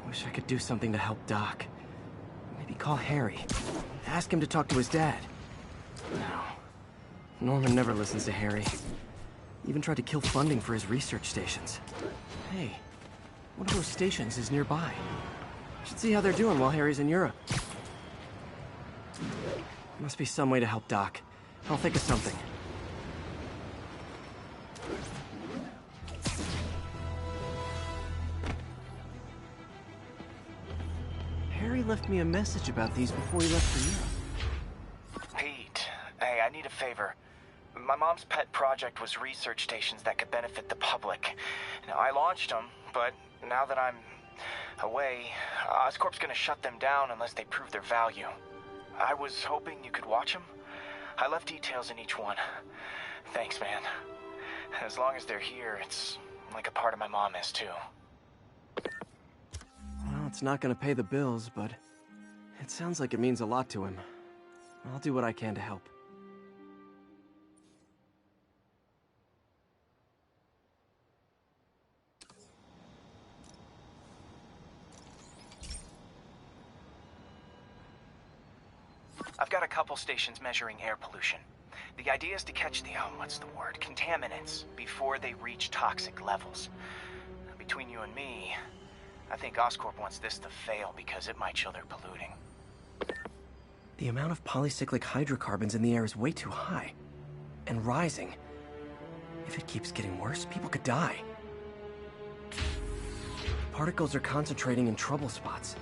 Wish I could do something to help Doc. Maybe call Harry. Ask him to talk to his dad. No. Norman never listens to Harry. Even tried to kill funding for his research stations. Hey, one of those stations is nearby. Should see how they're doing while Harry's in Europe. Must be some way to help Doc. I'll think of something. Harry left me a message about these before he left for Europe. Pete, hey, I need a favor. My mom's pet project was research stations that could benefit the public. Now, I launched them, but now that I'm away, Oscorp's gonna shut them down unless they prove their value. I was hoping you could watch them. I left details in each one. Thanks, man. As long as they're here, it's like a part of my mom is, too. Well, it's not gonna pay the bills, but it sounds like it means a lot to him. I'll do what I can to help. I've got a couple stations measuring air pollution. The idea is to catch the, contaminants before they reach toxic levels. Between you and me, I think Oscorp wants this to fail because it might show they're polluting. The amount of polycyclic hydrocarbons in the air is way too high. And rising. If it keeps getting worse, people could die. Particles are concentrating in trouble spots,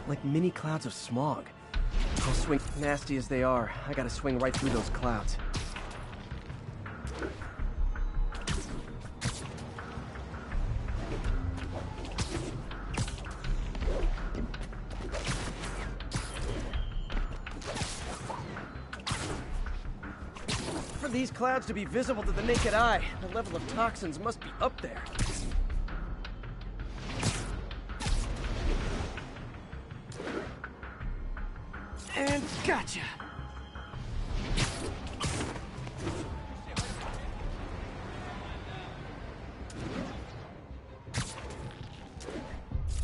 like mini clouds of smog. I'll swing. Nasty as they are, I gotta swing right through those clouds. For these clouds to be visible to the naked eye, the level of toxins must be up there. And gotcha!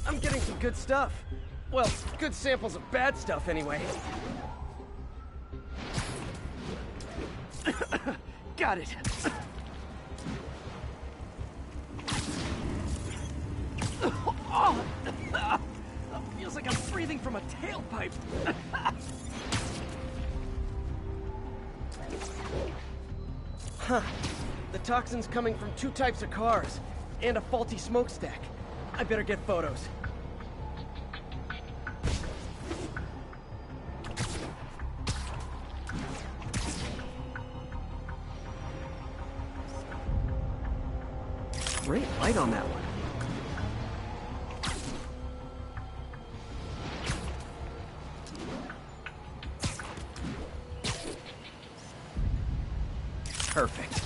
I'm getting some good stuff. Well, good samples of bad stuff anyway. Got it. Oh, feels like I'm breathing from a tailpipe. Huh. The toxin's coming from 2 types of cars, and a faulty smokestack. I better get photos. Great light on that one. Perfect.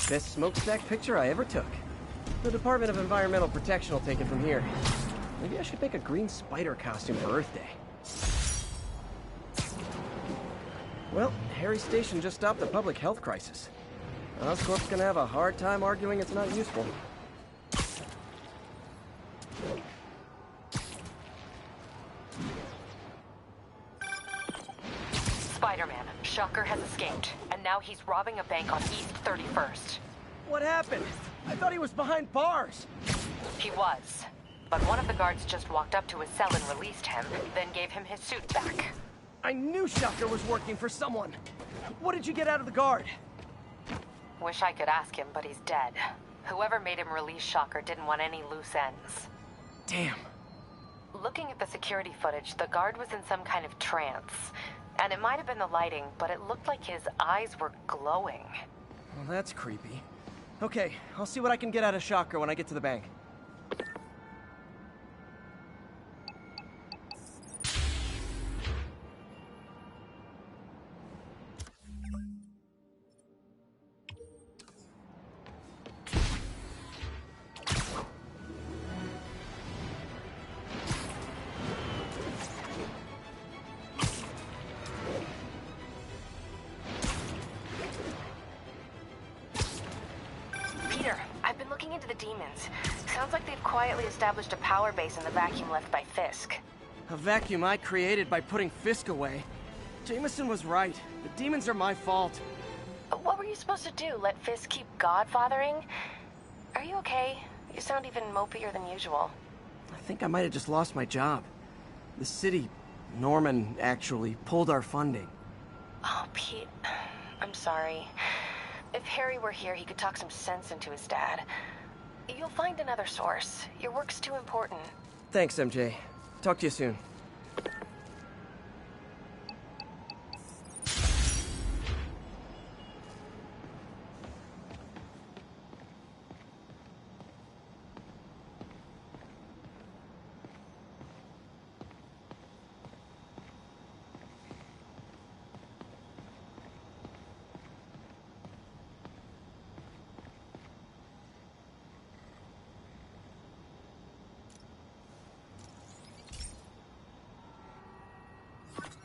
Best smokestack picture I ever took. The Department of Environmental Protection will take it from here. Maybe I should make a green spider costume for Earth Day. Well, Harry's station just stopped a public health crisis. Oscorp's gonna have a hard time arguing it's not useful. Spider-Man, Shocker has escaped, and now he's robbing a bank on East 31st. What happened? I thought he was behind bars. He was, but one of the guards just walked up to his cell and released him, then gave him his suit back. I knew Shocker was working for someone. What did you get out of the guard? Wish I could ask him, but he's dead. Whoever made him release Shocker didn't want any loose ends. Damn. Looking at the security footage, the guard was in some kind of trance. And it might have been the lighting, but it looked like his eyes were glowing. Well, that's creepy. Okay, I'll see what I can get out of Shocker when I get to the bank. Sounds like they've quietly established a power base in the vacuum left by Fisk. A vacuum I created by putting Fisk away. Jameson was right. The demons are my fault. What were you supposed to do? Let Fisk keep godfathering? Are you okay? You sound even mopier than usual. I think I might have just lost my job. The city, Norman, actually, pulled our funding. Oh, Pete. I'm sorry. If Harry were here, he could talk some sense into his dad. You'll find another source. Your work's too important. Thanks, MJ. Talk to you soon.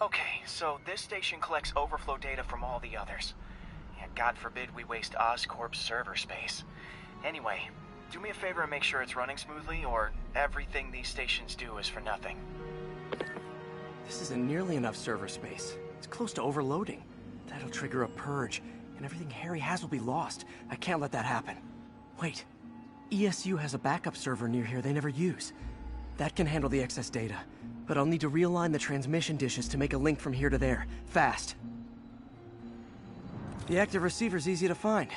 Okay, so this station collects overflow data from all the others. Yeah, God forbid we waste Oscorp's server space. Anyway, do me a favor and make sure it's running smoothly, or everything these stations do is for nothing. This isn't nearly enough server space. It's close to overloading. That'll trigger a purge, and everything Harry has will be lost. I can't let that happen. Wait. ESU has a backup server near here they never use. That can handle the excess data. But I'll need to realign the transmission dishes to make a link from here to there. Fast. The active receiver's easy to find.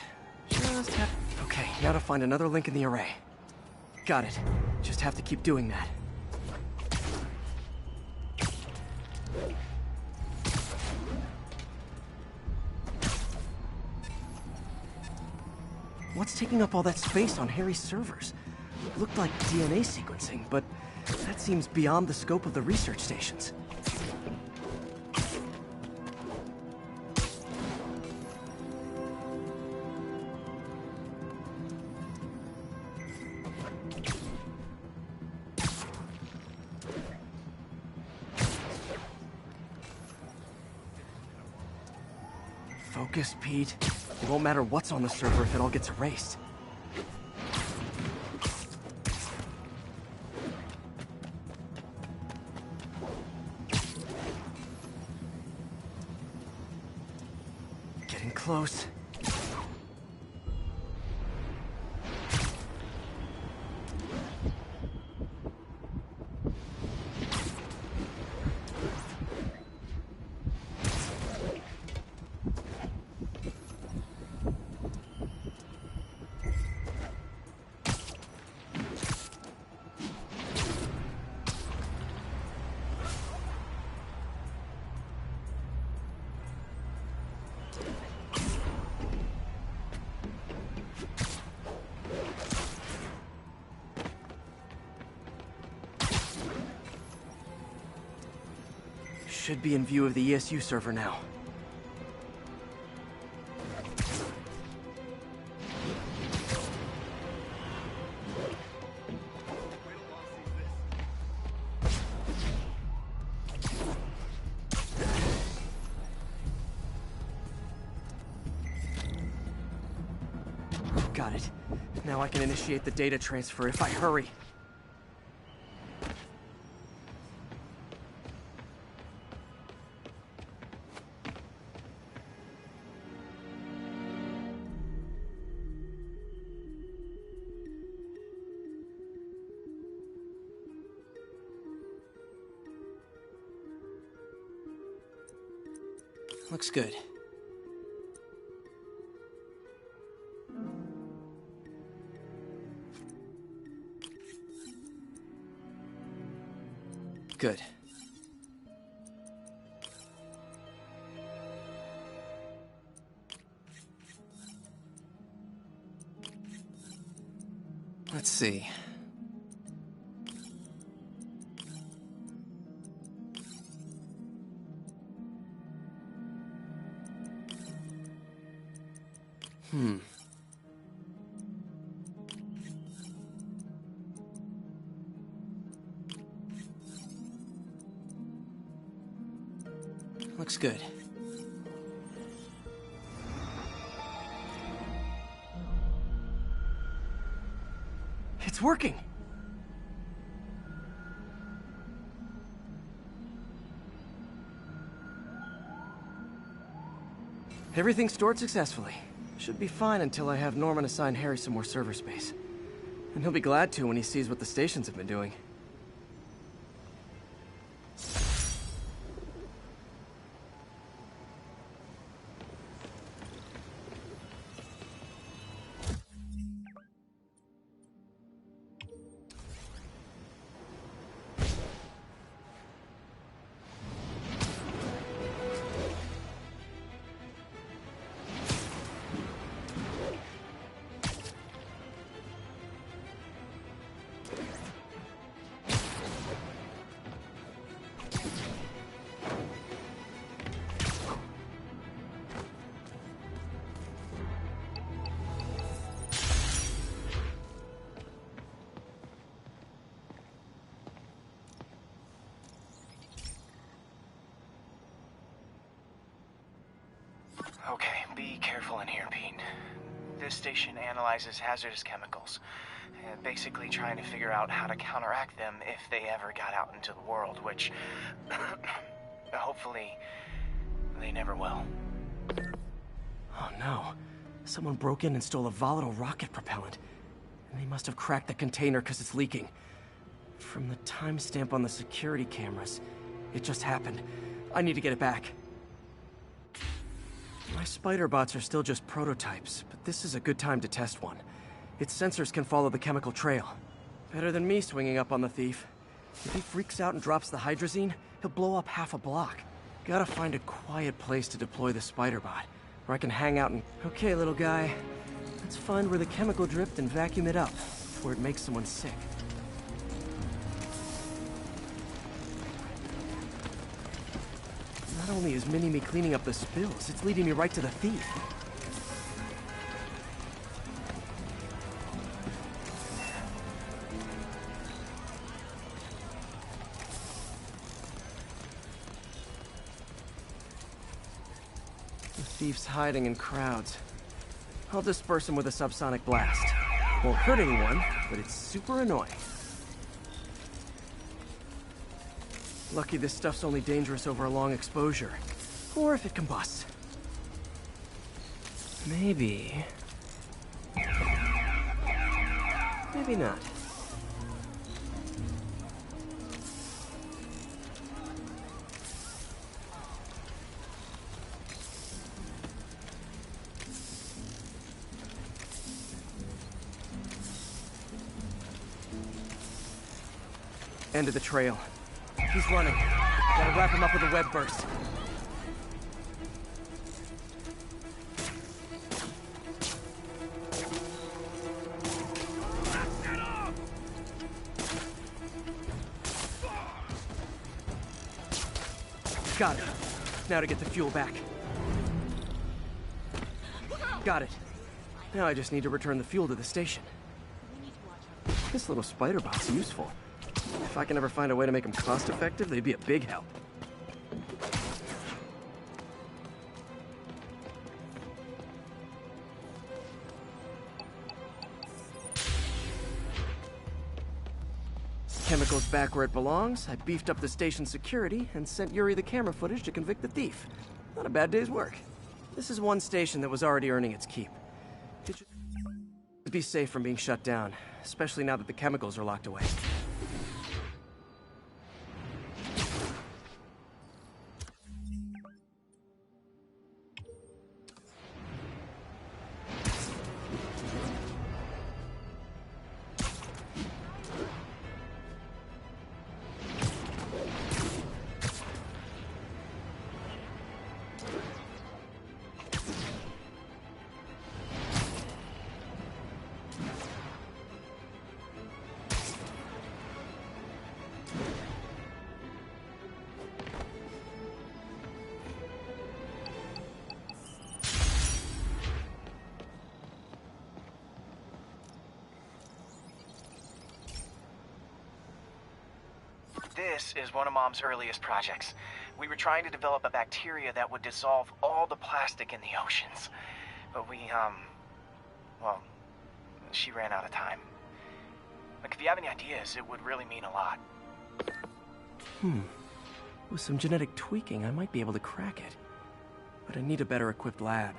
Just have... Okay. Okay, now to find another link in the array. Got it. Just have to keep doing that. What's taking up all that space on Harry's servers? Looked like DNA sequencing, but that seems beyond the scope of the research stations. Focus, Pete. It won't matter what's on the server if it all gets erased. Getting close. Should be in view of the ESU server now. Got it. Now I can initiate the data transfer if I hurry. Looks good. Good. Let's see. Looks good. It's working! Everything stored successfully. Should be fine until I have Norman assign Harry some more server space. And he'll be glad to when he sees what the stations have been doing. Okay, be careful in here, Pete. This station analyzes hazardous chemicals, basically trying to figure out how to counteract them if they ever got out into the world, which hopefully they never will. Oh no. Someone broke in and stole a volatile rocket propellant. And they must have cracked the container because it's leaking. From the timestamp on the security cameras, it just happened. I need to get it back. My spider bots are still just prototypes, but this is a good time to test one. Its sensors can follow the chemical trail. Better than me swinging up on the thief. If he freaks out and drops the hydrazine, he'll blow up half a block. Gotta find a quiet place to deploy the spider bot, where I can hang out and... Okay, little guy. Let's find where the chemical dripped and vacuum it up, before it makes someone sick. Not only is Mini-Me cleaning up the spills, it's leading me right to the thief. The thief's hiding in crowds. I'll disperse him with a subsonic blast. Won't hurt anyone, but it's super annoying. Lucky this stuff's only dangerous over a long exposure. Or if it combusts. Maybe... Maybe not. End of the trail. He's running. Gotta wrap him up with a web burst. Got it. Now to get the fuel back. Got it. Now I just need to return the fuel to the station. This little spider bot's useful. If I can ever find a way to make them cost-effective, they'd be a big help. Chemicals back where it belongs. I beefed up the station security and sent Yuri the camera footage to convict the thief. Not a bad day's work. This is one station that was already earning its keep. It should be safe from being shut down, especially now that the chemicals are locked away. This is one of Mom's earliest projects. We were trying to develop a bacteria that would dissolve all the plastic in the oceans. But well, she ran out of time. Like, if you have any ideas, it would really mean a lot. With some genetic tweaking, I might be able to crack it. But I need a better equipped lab.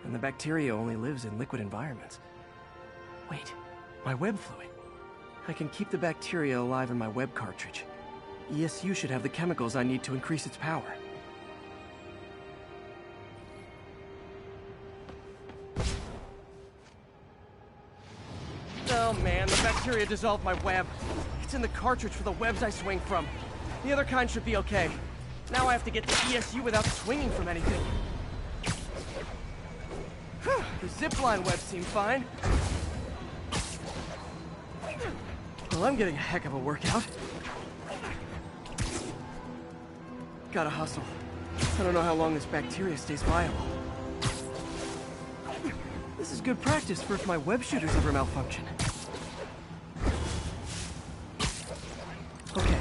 And the bacteria only lives in liquid environments. Wait, my web fluid. I can keep the bacteria alive in my web cartridge. ESU should have the chemicals I need to increase its power. Oh man, the bacteria dissolved my web. It's in the cartridge for the webs I swing from. The other kind should be okay. Now I have to get to ESU without swinging from anything. The zipline webs seem fine. Well, I'm getting a heck of a workout. Gotta hustle. I don't know how long this bacteria stays viable. This is good practice for if my web shooters ever malfunction. Okay.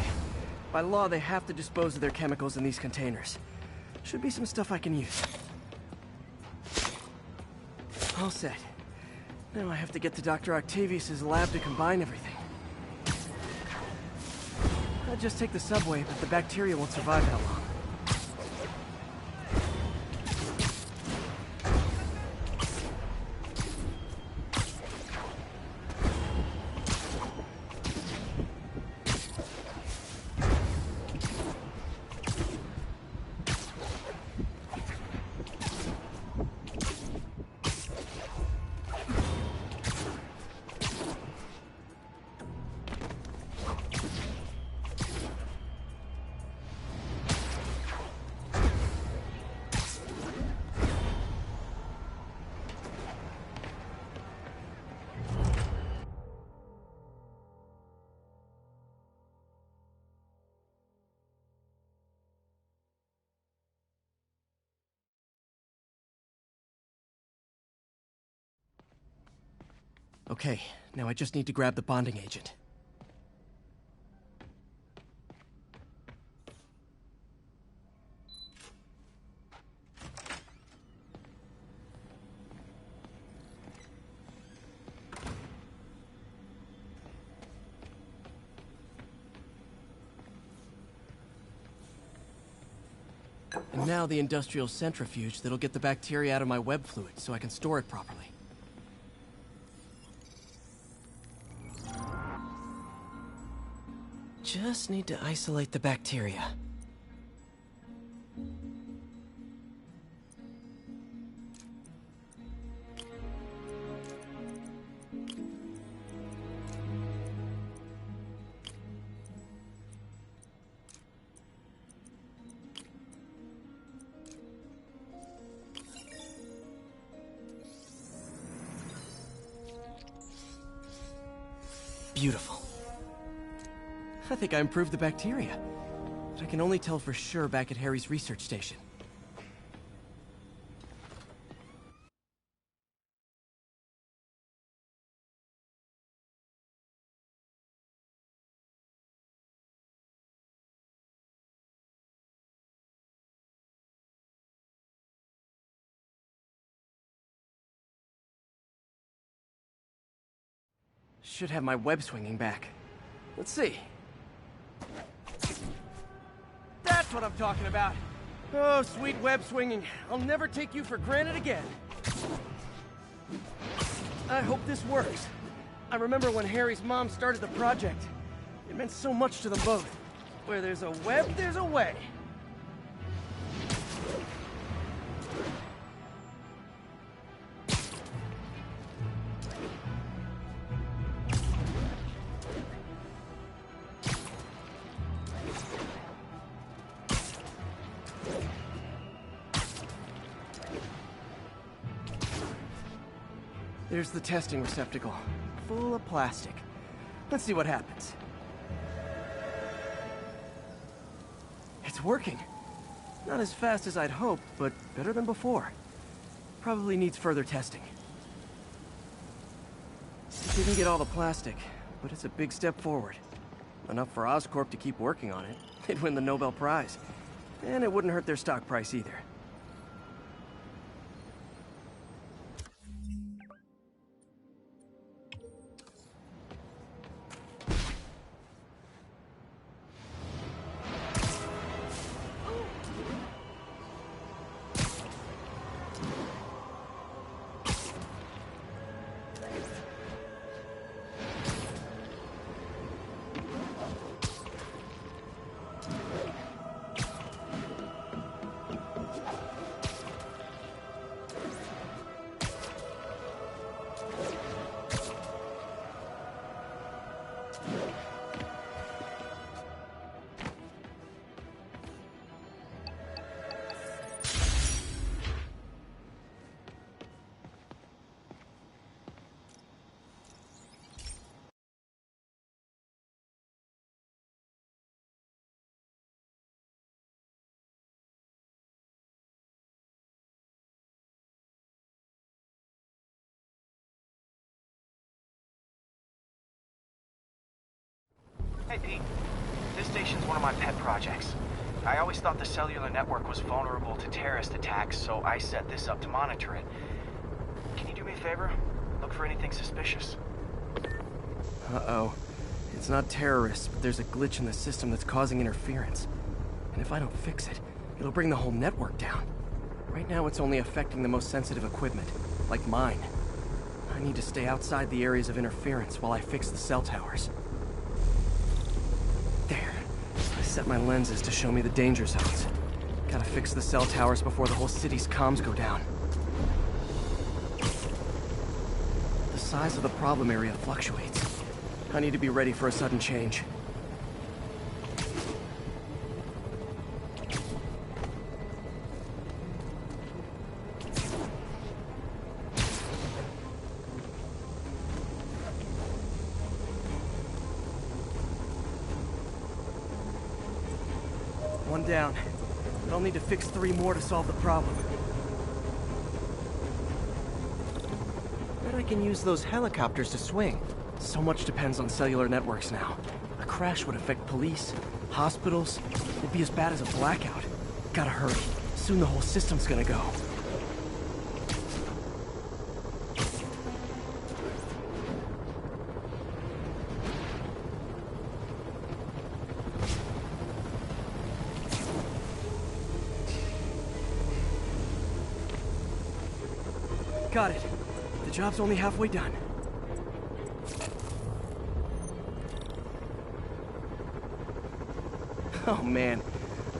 By law, they have to dispose of their chemicals in these containers. Should be some stuff I can use. All set. Now I have to get to Dr. Octavius's lab to combine everything. I'll just take the subway, but the bacteria won't survive that long. Okay, now I just need to grab the bonding agent. And now the industrial centrifuge that'll get the bacteria out of my web fluid so I can store it properly. Just need to isolate the bacteria. Beautiful. I think I improved the bacteria, but I can only tell for sure back at Harry's research station. Should have my web swinging back. Let's see. That's what I'm talking about. Oh, sweet web swinging. I'll never take you for granted again. I hope this works. I remember when Harry's mom started the project. It meant so much to them both. Where there's a web, there's a way. There's the testing receptacle, full of plastic. Let's see what happens. It's working. Not as fast as I'd hoped, but better than before. Probably needs further testing. Didn't get all the plastic, but it's a big step forward. Enough for Oscorp to keep working on it. They'd win the Nobel Prize. And it wouldn't hurt their stock price either. Hey, Pete. This station's one of my pet projects. I always thought the cellular network was vulnerable to terrorist attacks, so I set this up to monitor it. Can you do me a favor? Look for anything suspicious. Uh-oh. It's not terrorists, but there's a glitch in the system that's causing interference. And if I don't fix it, it'll bring the whole network down. Right now, it's only affecting the most sensitive equipment, like mine. I need to stay outside the areas of interference while I fix the cell towers. There. I set my lenses to show me the danger zones. Gotta fix the cell towers before the whole city's comms go down. The size of the problem area fluctuates. I need to be ready for a sudden change. One down. But I'll need to fix 3 more to solve the problem. Bet I can use those helicopters to swing. So much depends on cellular networks now. A crash would affect police, hospitals. It'd be as bad as a blackout. Gotta hurry. Soon the whole system's gonna go. Got it. The job's only halfway done. Oh man,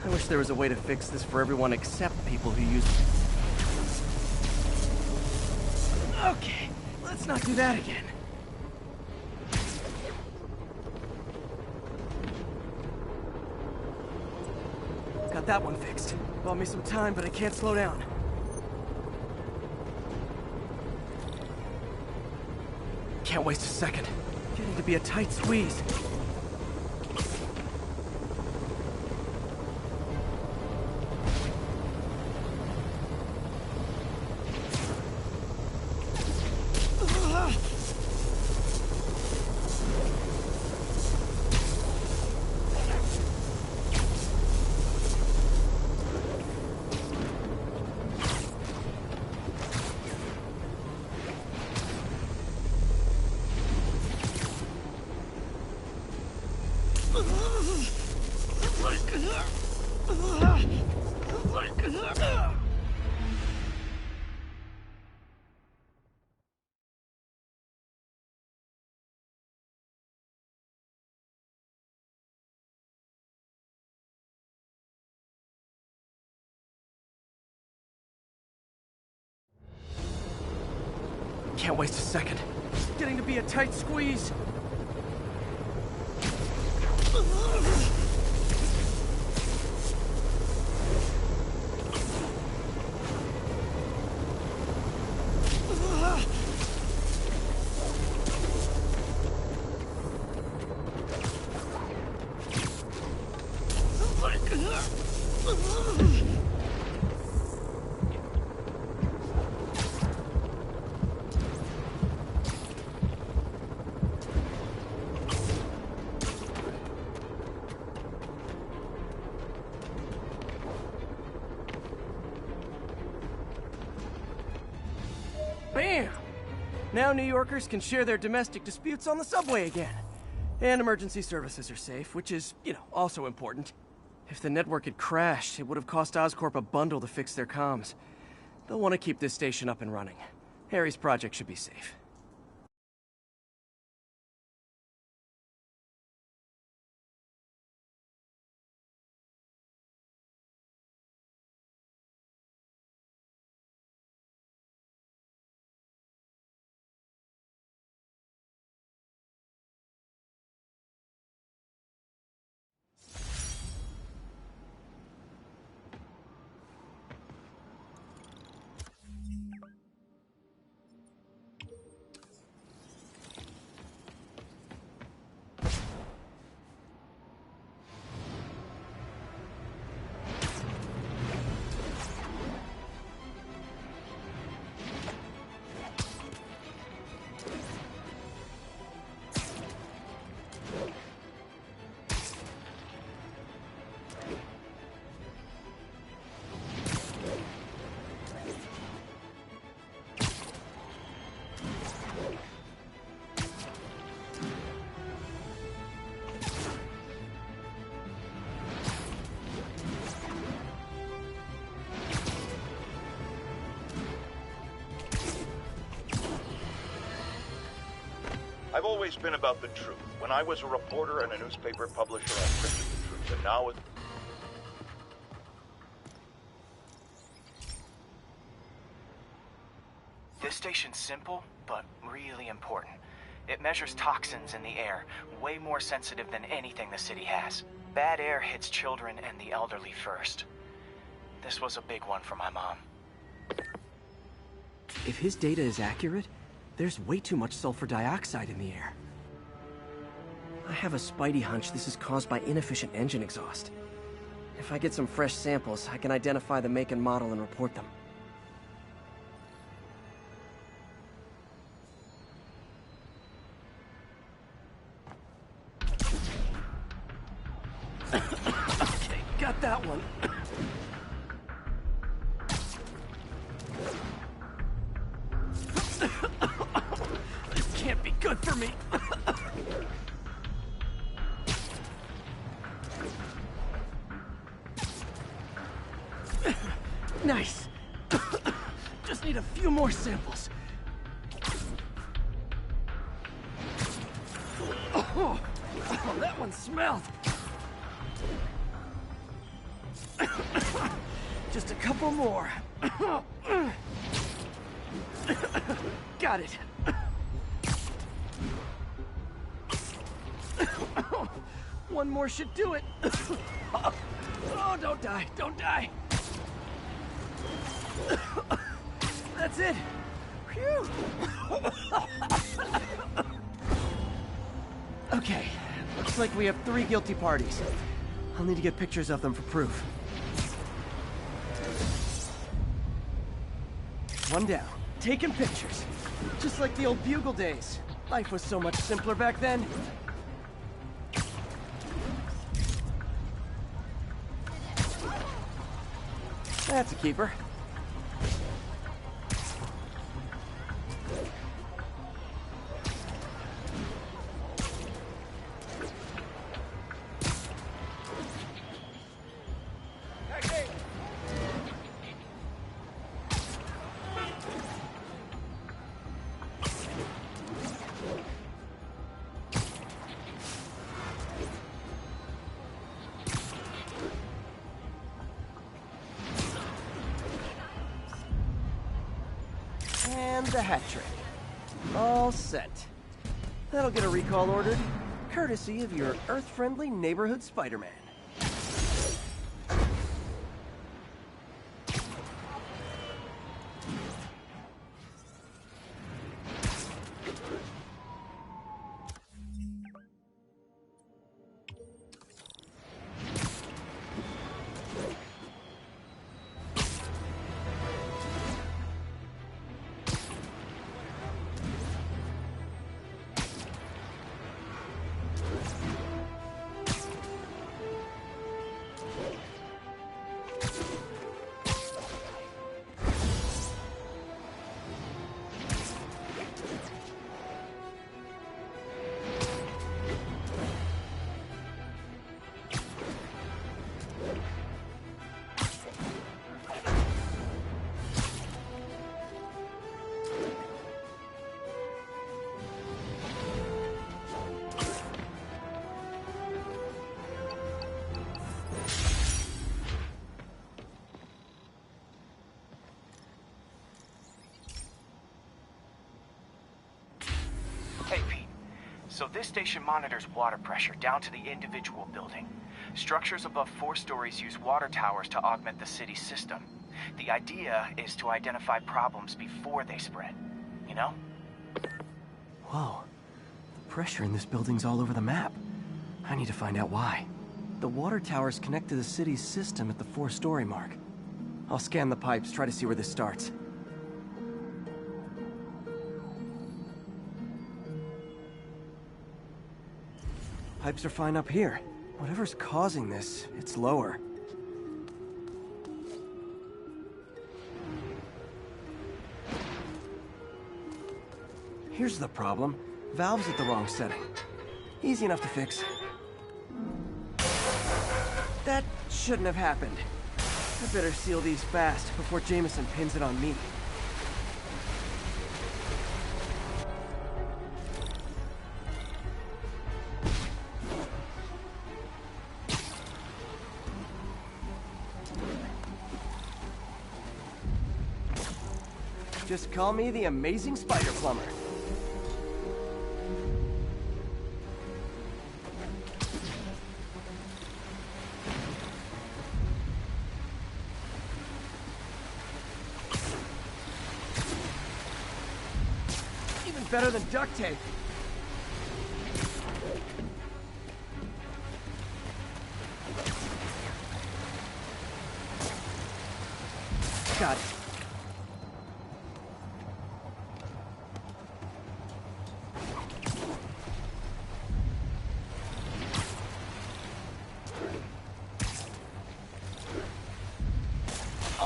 I wish there was a way to fix this for everyone except people who use it. Okay, let's not do that again. Got that one fixed. Bought me some time, but I can't slow down. Can't waste a second. Getting to be a tight squeeze. Can't waste a second. Getting to be a tight squeeze. Bam! Now New Yorkers can share their domestic disputes on the subway again. And emergency services are safe, which is, also important. If the network had crashed, it would have cost Oscorp a bundle to fix their comms. They'll want to keep this station up and running. Harry's project should be safe. I've always been about the truth. When I was a reporter and a newspaper publisher, I printed the truth, and now it... This station's simple, but really important. It measures toxins in the air, way more sensitive than anything the city has. Bad air hits children and the elderly first. This was a big one for my mom. If his data is accurate, there's way too much sulfur dioxide in the air. I have a spidey hunch this is caused by inefficient engine exhaust. If I get some fresh samples, I can identify the make and model and report them. that one. This can't be good for me. Nice. Just need a few more samples. Oh, that one smelled. Just a couple more. Got it. One more should do it. Oh, don't die, don't die. That's it. Phew. Okay, looks like we have 3 guilty parties. I'll need to get pictures of them for proof. One down. Taking pictures. Just like the old Bugle days. Life was so much simpler back then. That's a keeper. And the hat trick. All set. That'll get a recall ordered, courtesy of your Earth-friendly neighborhood Spider-Man. Hey, Pete. So this station monitors water pressure down to the individual building. Structures above 4 stories use water towers to augment the city's system. The idea is to identify problems before they spread. You know? Whoa. The pressure in this building's all over the map. I need to find out why. The water towers connect to the city's system at the 4-story mark. I'll scan the pipes, try to see where this starts. Pipes are fine up here. Whatever's causing this, it's lower. Here's the problem. Valve's at the wrong setting. Easy enough to fix. That shouldn't have happened. I better seal these fast before Jameson pins it on me. Just call me the amazing spider plumber. Even better than duct tape. Got it.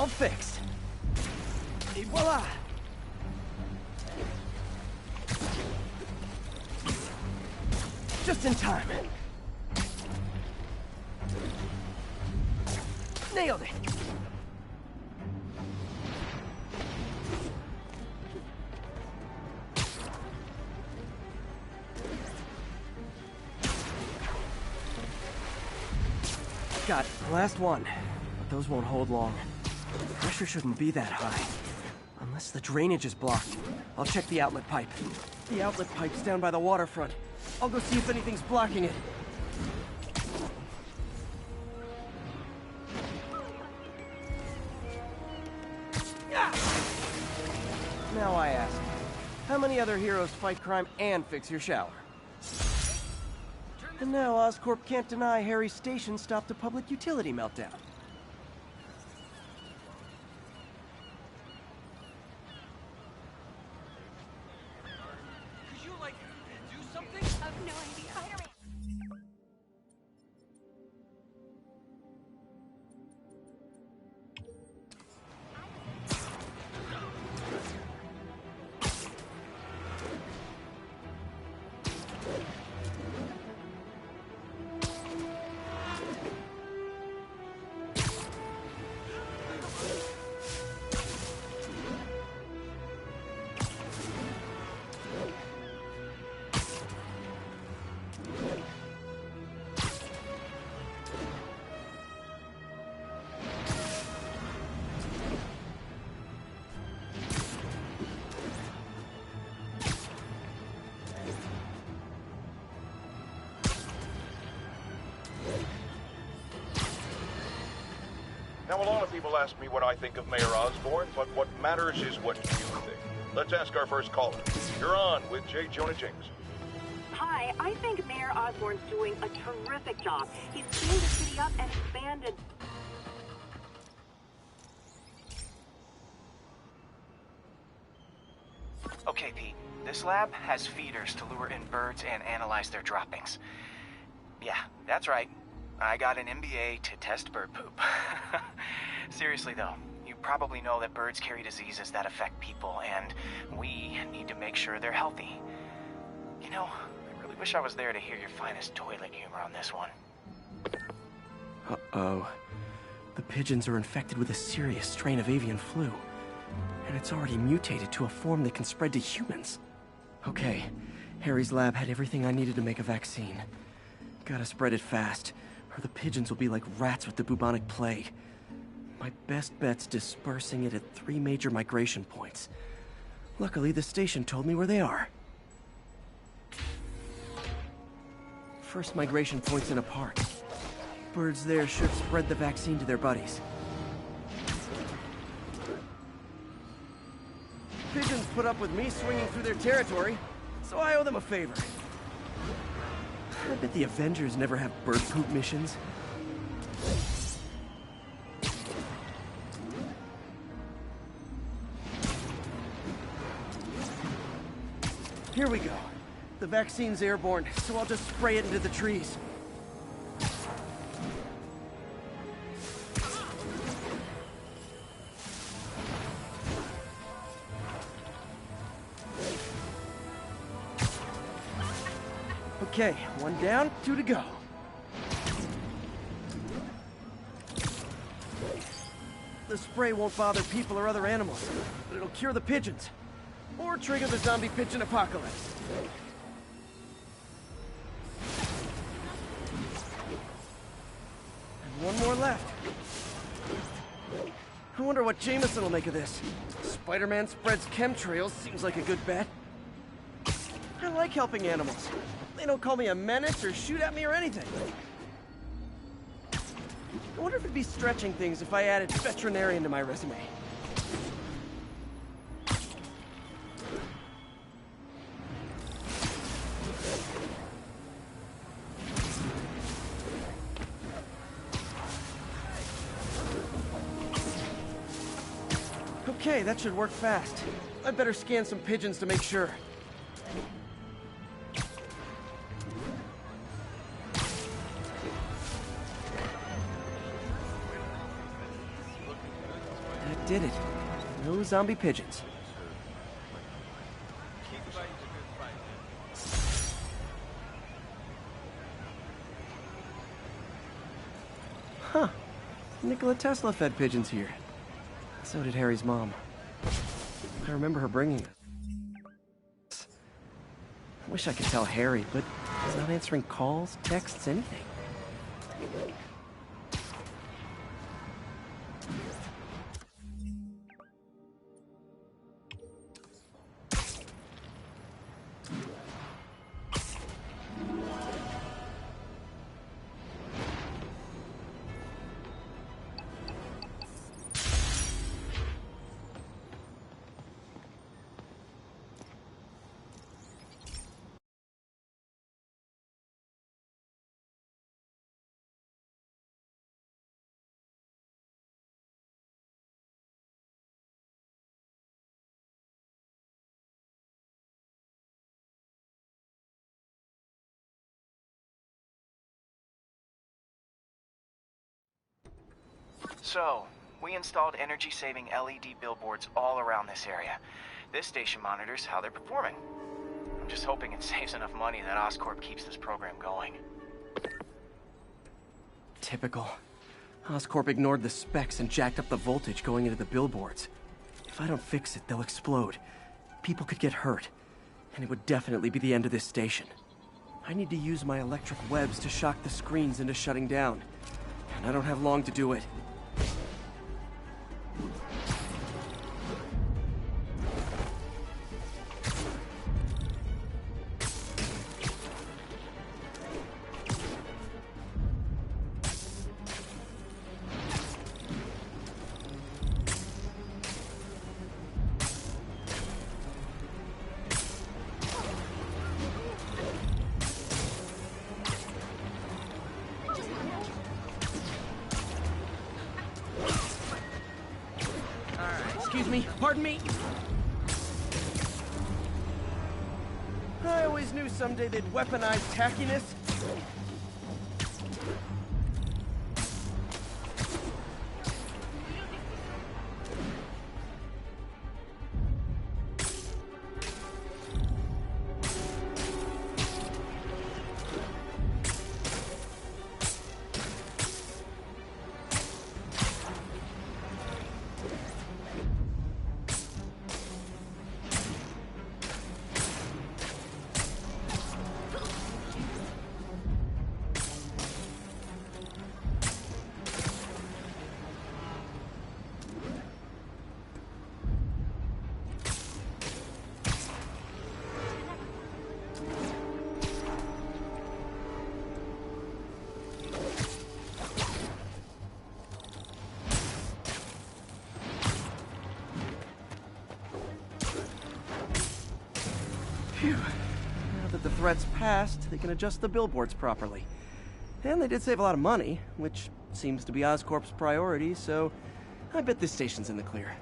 fixed. Et voila! Just in time. Nailed it! Got it. Last one. But those won't hold long. Pressure shouldn't be that high. Unless the drainage is blocked. I'll check the outlet pipe. The outlet pipe's down by the waterfront. I'll go see if anything's blocking it. Now I ask, how many other heroes fight crime and fix your shower? And now Oscorp can't deny Harry's station stopped a public utility meltdown. Could you, like, do something? I've no idea. Spider-Man! Now, a lot of people ask me what I think of Mayor Osborn, but what matters is what you think. Let's ask our first caller. You're on with J. Jonah Jameson. Hi, I think Mayor Osborn's doing a terrific job. He's cleaned the city up and expanded. Okay, Pete. This lab has feeders to lure in birds and analyze their droppings. Yeah, that's right. I got an MBA to test bird poop. Seriously though, you probably know that birds carry diseases that affect people, and we need to make sure they're healthy. You know, I really wish I was there to hear your finest toilet humor on this one. Uh-oh. The pigeons are infected with a serious strain of avian flu. And it's already mutated to a form that can spread to humans. Okay, Harry's lab had everything I needed to make a vaccine. Gotta spread it fast, or the pigeons will be like rats with the bubonic plague. My best bet's dispersing it at 3 major migration points. Luckily, the station told me where they are. First migration point's in a park. Birds there should spread the vaccine to their buddies. Pigeons put up with me swinging through their territory, so I owe them a favor. I bet the Avengers never have bird poop missions. Here we go. The vaccine's airborne, so I'll just spray it into the trees. Okay, 1 down, 2 to go. The spray won't bother people or other animals, but it'll cure the pigeons. Or trigger the zombie pigeon apocalypse. And 1 more left. I wonder what Jameson will make of this. Spider-Man spreads chemtrails, seems like a good bet. I like helping animals. They don't call me a menace or shoot at me or anything. I wonder if it'd be stretching things if I added veterinarian to my resume. Okay, that should work fast. I'd better scan some pigeons to make sure. did it. No zombie pigeons. Huh. Nikola Tesla fed pigeons here. So did Harry's mom. I remember her bringing us. I wish I could tell Harry, but he's not answering calls, texts, anything. So, we installed energy-saving LED billboards all around this area. This station monitors how they're performing. I'm just hoping it saves enough money that Oscorp keeps this program going. Typical. Oscorp ignored the specs and jacked up the voltage going into the billboards. If I don't fix it, they'll explode. People could get hurt. And it would definitely be the end of this station. I need to use my electric webs to shock the screens into shutting down. And I don't have long to do it. Excuse me, pardon me. I always knew someday they'd weaponize tackiness. Phew. Now that the threat's passed, they can adjust the billboards properly. And they did save a lot of money, which seems to be Oscorp's priority, so I bet this station's in the clear.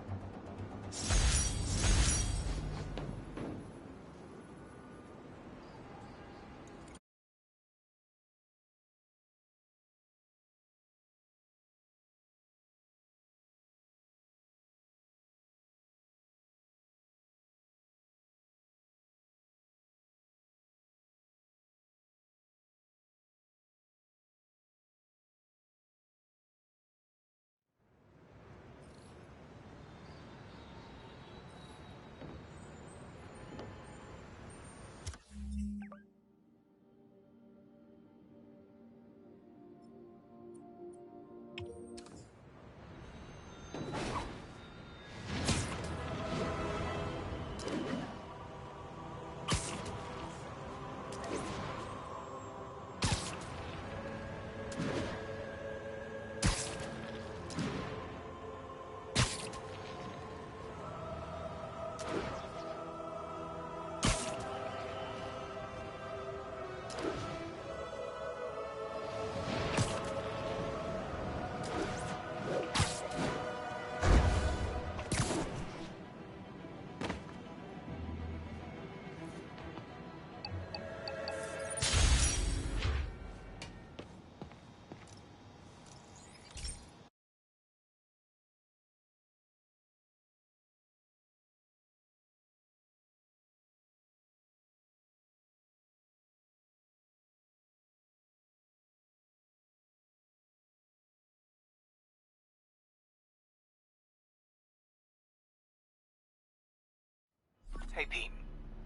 Hey, Pete.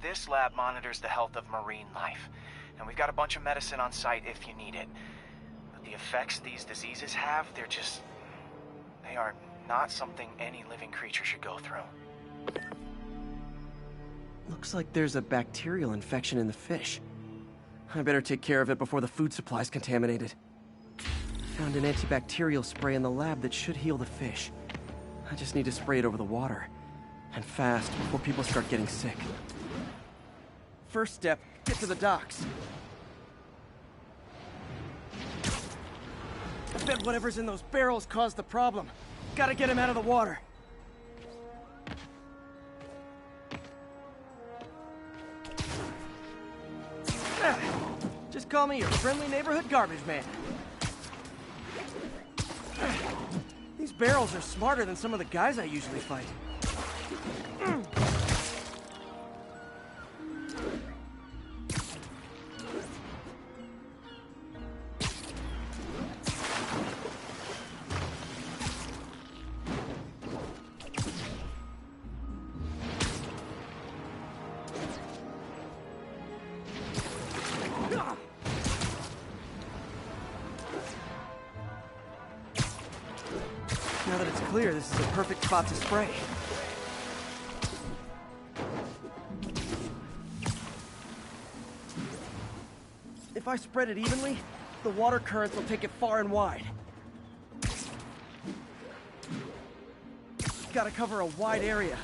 This lab monitors the health of marine life, and we've got a bunch of medicine on site if you need it. But the effects these diseases have, they are not something any living creature should go through. Looks like there's a bacterial infection in the fish. I better take care of it before the food supply's contaminated. Found an antibacterial spray in the lab that should heal the fish. I just need to spray it over the water. And fast, before people start getting sick. First step, get to the docks. I bet whatever's in those barrels caused the problem. Gotta get him out of the water. Just call me your friendly neighborhood garbage man. These barrels are smarter than some of the guys I usually fight. Now that it's clear, this is a perfect spot to spray. If I spread it evenly, the water currents will take it far and wide. Gotta cover a wide area.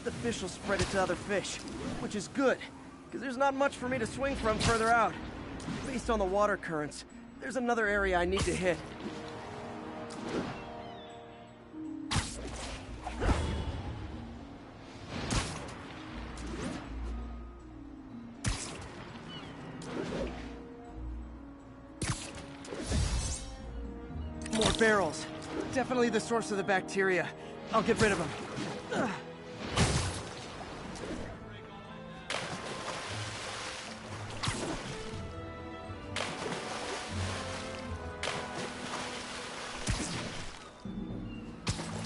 The fish will spread it to other fish, which is good, because there's not much for me to swing from further out. Based on the water currents, there's another area I need to hit. More barrels. Definitely the source of the bacteria. I'll get rid of them. Ugh.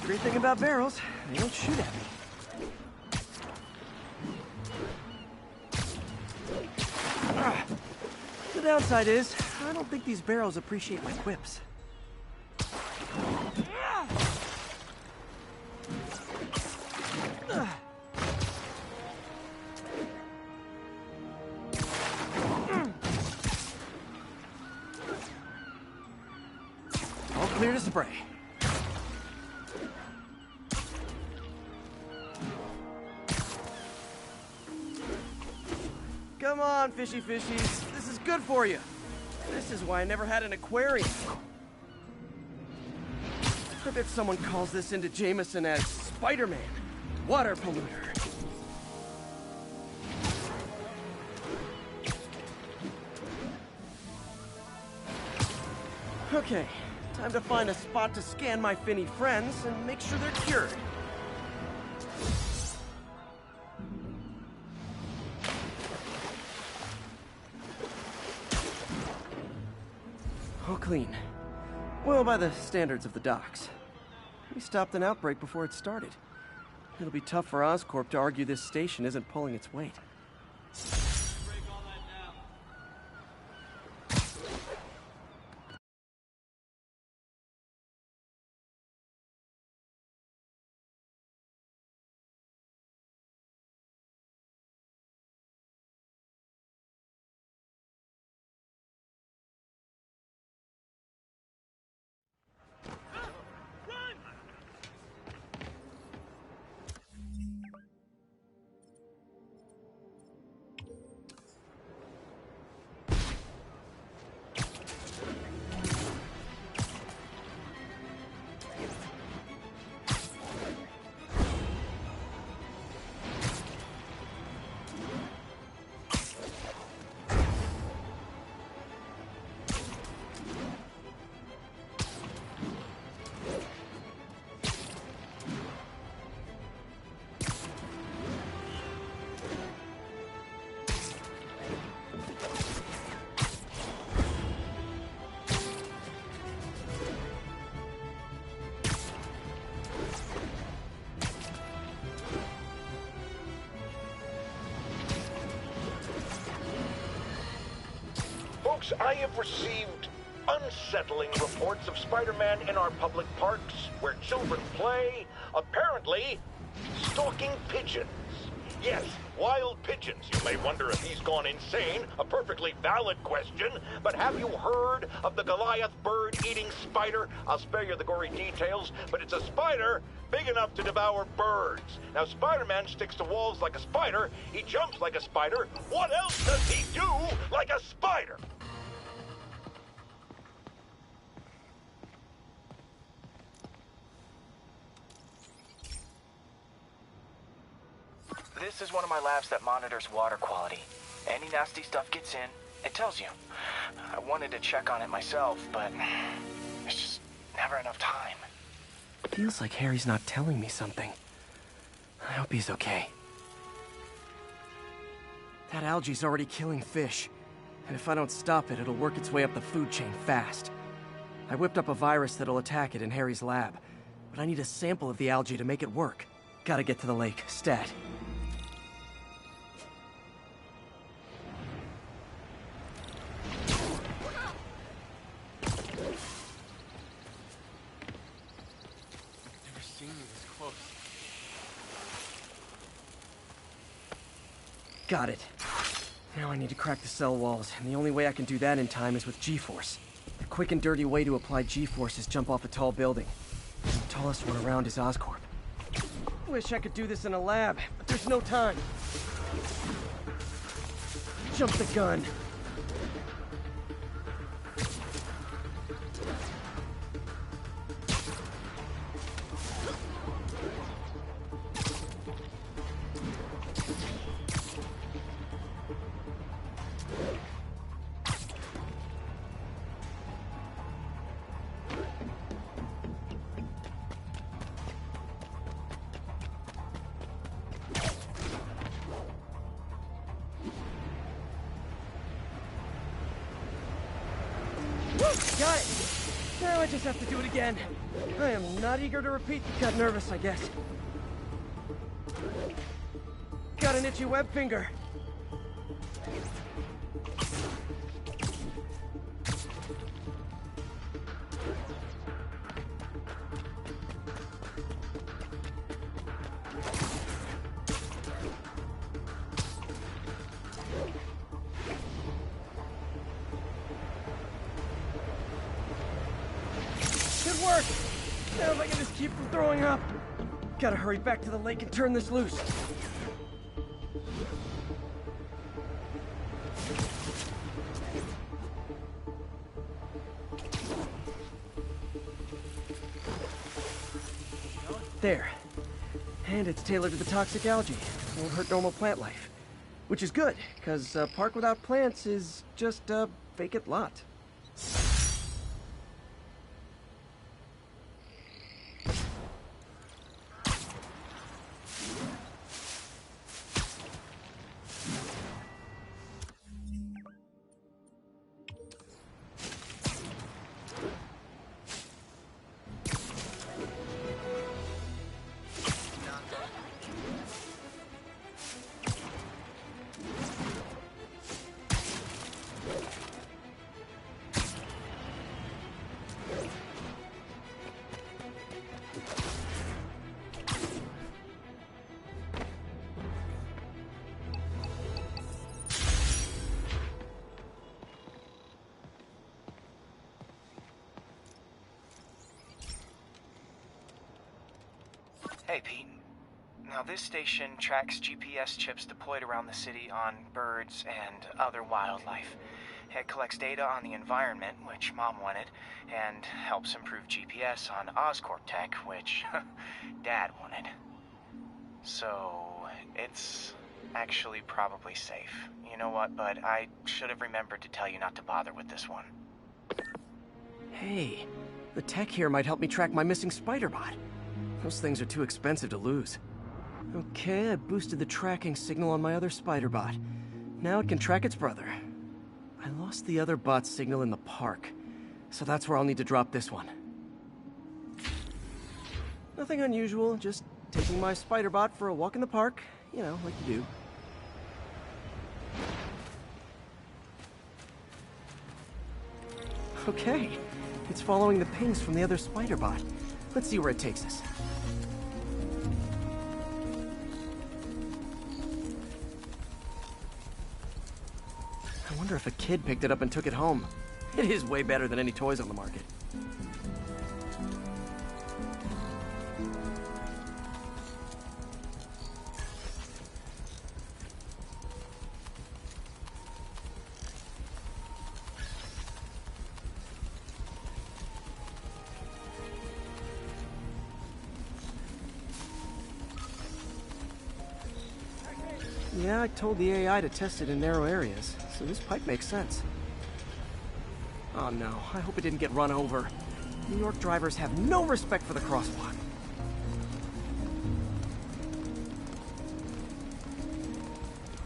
Great thing about barrels, they don't shoot at me. The downside is, I don't think these barrels appreciate my quips. All clear to spray. Come on, fishy fishies. This is good for you. This is why I never had an aquarium. I bet someone calls this into Jameson as Spider-Man, water polluter. Okay, time to find a spot to scan my finny friends and make sure they're cured. All clean. Well, by the standards of the docks. We stopped an outbreak before it started. It'll be tough for Oscorp to argue this station isn't pulling its weight. Yes, I have received unsettling reports of Spider-Man in our public parks, where children play, apparently stalking pigeons. Yes, wild pigeons. You may wonder if he's gone insane, a perfectly valid question, but have you heard of the Goliath bird-eating spider? I'll spare you the gory details, but it's a spider big enough to devour birds. Now, Spider-Man sticks to walls like a spider, he jumps like a spider. What else does he do like a spider? This is one of my labs that monitors water quality. Any nasty stuff gets in, it tells you. I wanted to check on it myself, but there's just never enough time. Feels like Harry's not telling me something. I hope he's okay. That algae's already killing fish. And if I don't stop it, it'll work its way up the food chain fast. I whipped up a virus that'll attack it in Harry's lab. But I need a sample of the algae to make it work. Gotta get to the lake, stat. Got it. Now I need to crack the cell walls, and the only way I can do that in time is with G-Force. The quick and dirty way to apply G-Force is jump off a tall building. The tallest one around is Oscorp. Wish I could do this in a lab, but there's no time. Jump the gun. Got it! Now I just have to do it again. I am not eager to repeat. Got nervous, I guess. Got an itchy web finger. Good work! Now if I can just keep from throwing up. Gotta hurry back to the lake and turn this loose. There. And it's tailored to the toxic algae. Won't hurt normal plant life. Which is good, because a park without plants is just a vacant lot. Hey, Pete. Now, this station tracks GPS chips deployed around the city on birds and other wildlife. It collects data on the environment, which Mom wanted, and helps improve GPS on Oscorp tech, which Dad wanted. So, it's actually probably safe. You know what, bud? I should have remembered to tell you not to bother with this one. Hey, the tech here might help me track my missing spider bot. Those things are too expensive to lose. Okay, I boosted the tracking signal on my other spider bot. Now it can track its brother. I lost the other bot's signal in the park, so that's where I'll need to drop this one. Nothing unusual, just taking my spider bot for a walk in the park. You know, like you do. Okay. It's following the pings from the other spider bot. Let's see where it takes us. I wonder if a kid picked it up and took it home. It is way better than any toys on the market. Yeah, I told the AI to test it in narrow areas, so this pipe makes sense. Oh no, I hope it didn't get run over. New York drivers have no respect for the crosswalk.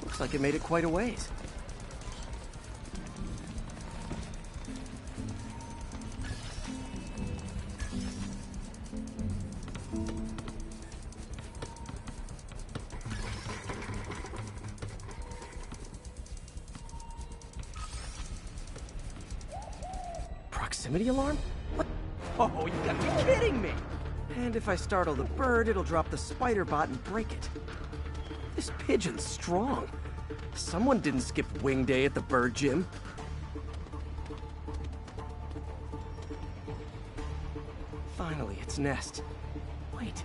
Looks like it made it quite a ways. Proximity alarm? What? Oh, you gotta be kidding me! And if I startle the bird, it'll drop the spider bot and break it. This pigeon's strong. Someone didn't skip wing day at the bird gym. Finally, its nest. Wait,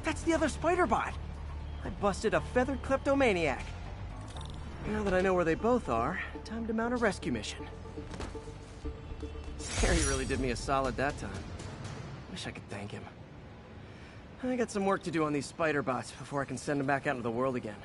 that's the other spider bot! I busted a feathered kleptomaniac. Now that I know where they both are, time to mount a rescue mission. Harry really did me a solid that time. Wish I could thank him. I got some work to do on these spider bots before I can send them back out into the world again.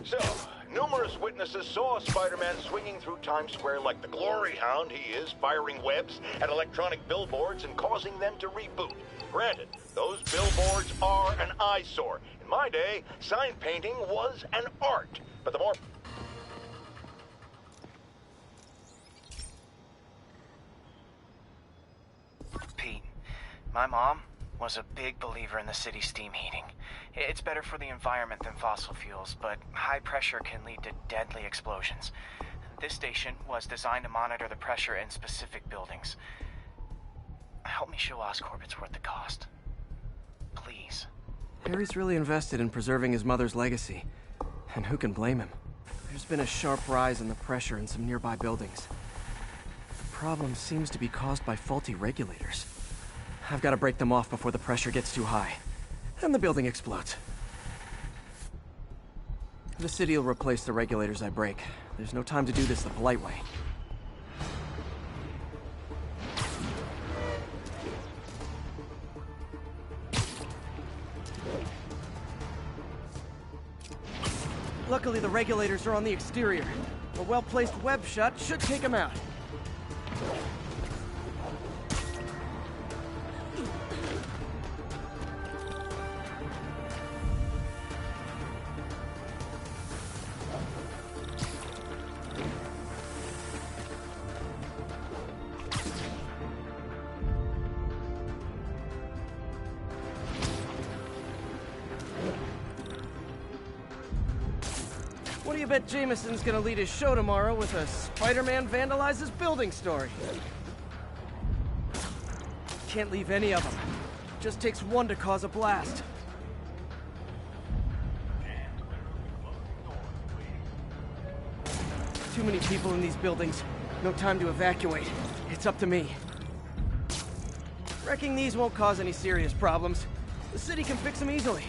So, numerous witnesses saw Spider-Man swinging through Times Square like the glory hound he is, firing webs at electronic billboards and causing them to reboot. Granted, those billboards are an eyesore. In my day, sign painting was an art. But the more... Pete, my mom was a big believer in the city's steam heating. It's better for the environment than fossil fuels, but high pressure can lead to deadly explosions. This station was designed to monitor the pressure in specific buildings. Help me show Oscorp it's worth the cost. Please. Harry's really invested in preserving his mother's legacy. And who can blame him? There's been a sharp rise in the pressure in some nearby buildings. The problem seems to be caused by faulty regulators. I've got to break them off before the pressure gets too high. And the building explodes. The city will replace the regulators I break. There's no time to do this the polite way. Luckily, the regulators are on the exterior. A well-placed web shot should take them out. What do you bet Jameson's gonna lead his show tomorrow with a Spider-Man vandalizes building story? Can't leave any of them. Just takes one to cause a blast. Too many people in these buildings. No time to evacuate. It's up to me. Wrecking these won't cause any serious problems. The city can fix them easily.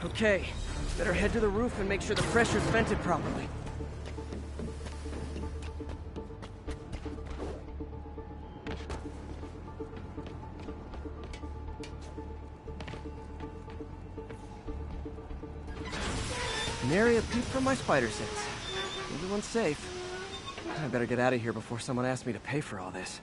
Okay, better head to the roof and make sure the pressure's vented properly. Nary a peep from my spider sense. Everyone's safe. I better get out of here before someone asks me to pay for all this.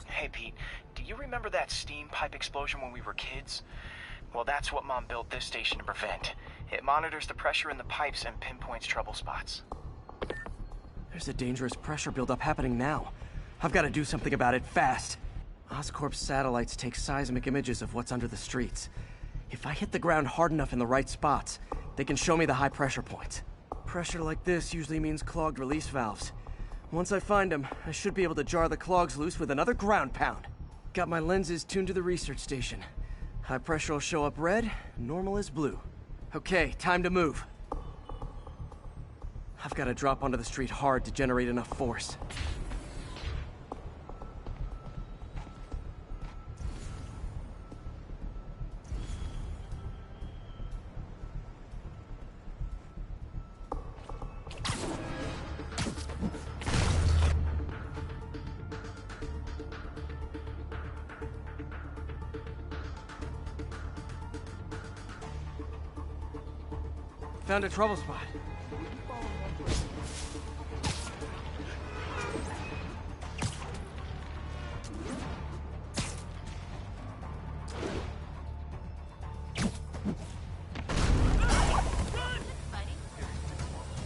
Hey, Pete, do you remember that steam pipe explosion when we were kids? Well, that's what Mom built this station to prevent. It monitors the pressure in the pipes and pinpoints trouble spots. There's a dangerous pressure buildup happening now. I've got to do something about it fast. Oscorp's satellites take seismic images of what's under the streets. If I hit the ground hard enough in the right spots, they can show me the high pressure points. Pressure like this usually means clogged release valves. Once I find them, I should be able to jar the clogs loose with another ground pound. Got my lenses tuned to the research station. High pressure will show up red, normal is blue. Okay, time to move. I've got to drop onto the street hard to generate enough force. Found a trouble spot.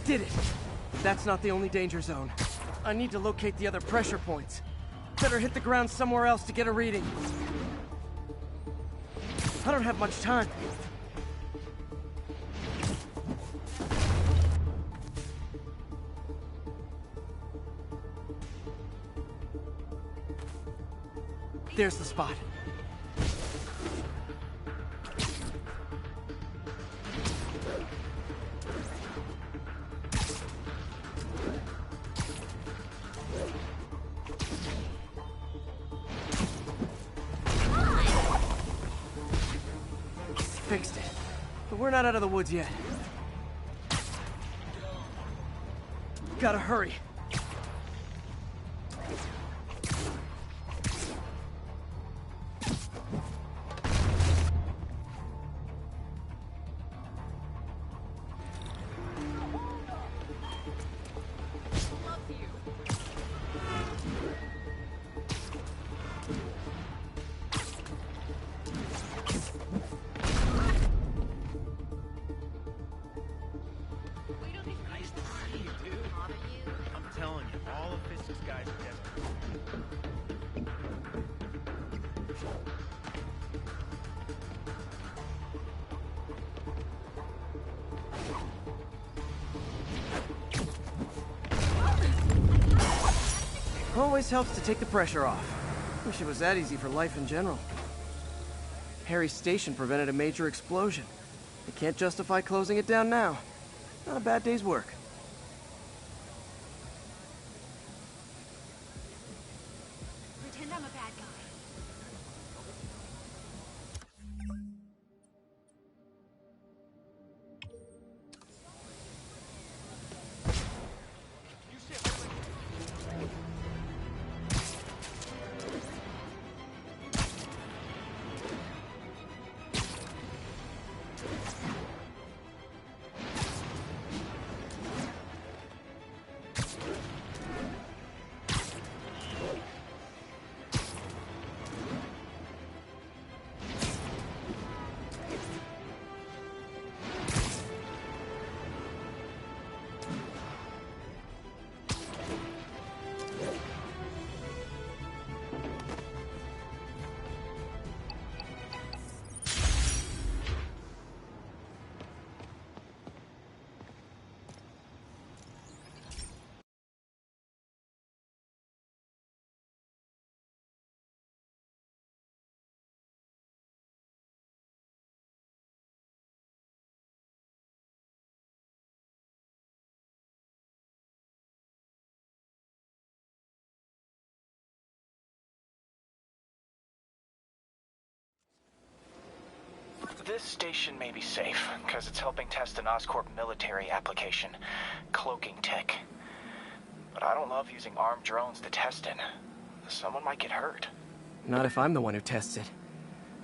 Did it! That's not the only danger zone. I need to locate the other pressure points. Better hit the ground somewhere else to get a reading. I don't have much time. There's the spot. Fixed it. But we're not out of the woods yet. Gotta hurry. Always helps to take the pressure off. Wish it was that easy for life in general. Harry's station prevented a major explosion. They can't justify closing it down now. Not a bad day's work. Pretend I'm a bad guy. This station may be safe, because it's helping test an Oscorp military application, cloaking tech. But I don't love using armed drones to test it. Someone might get hurt. Not if I'm the one who tests it.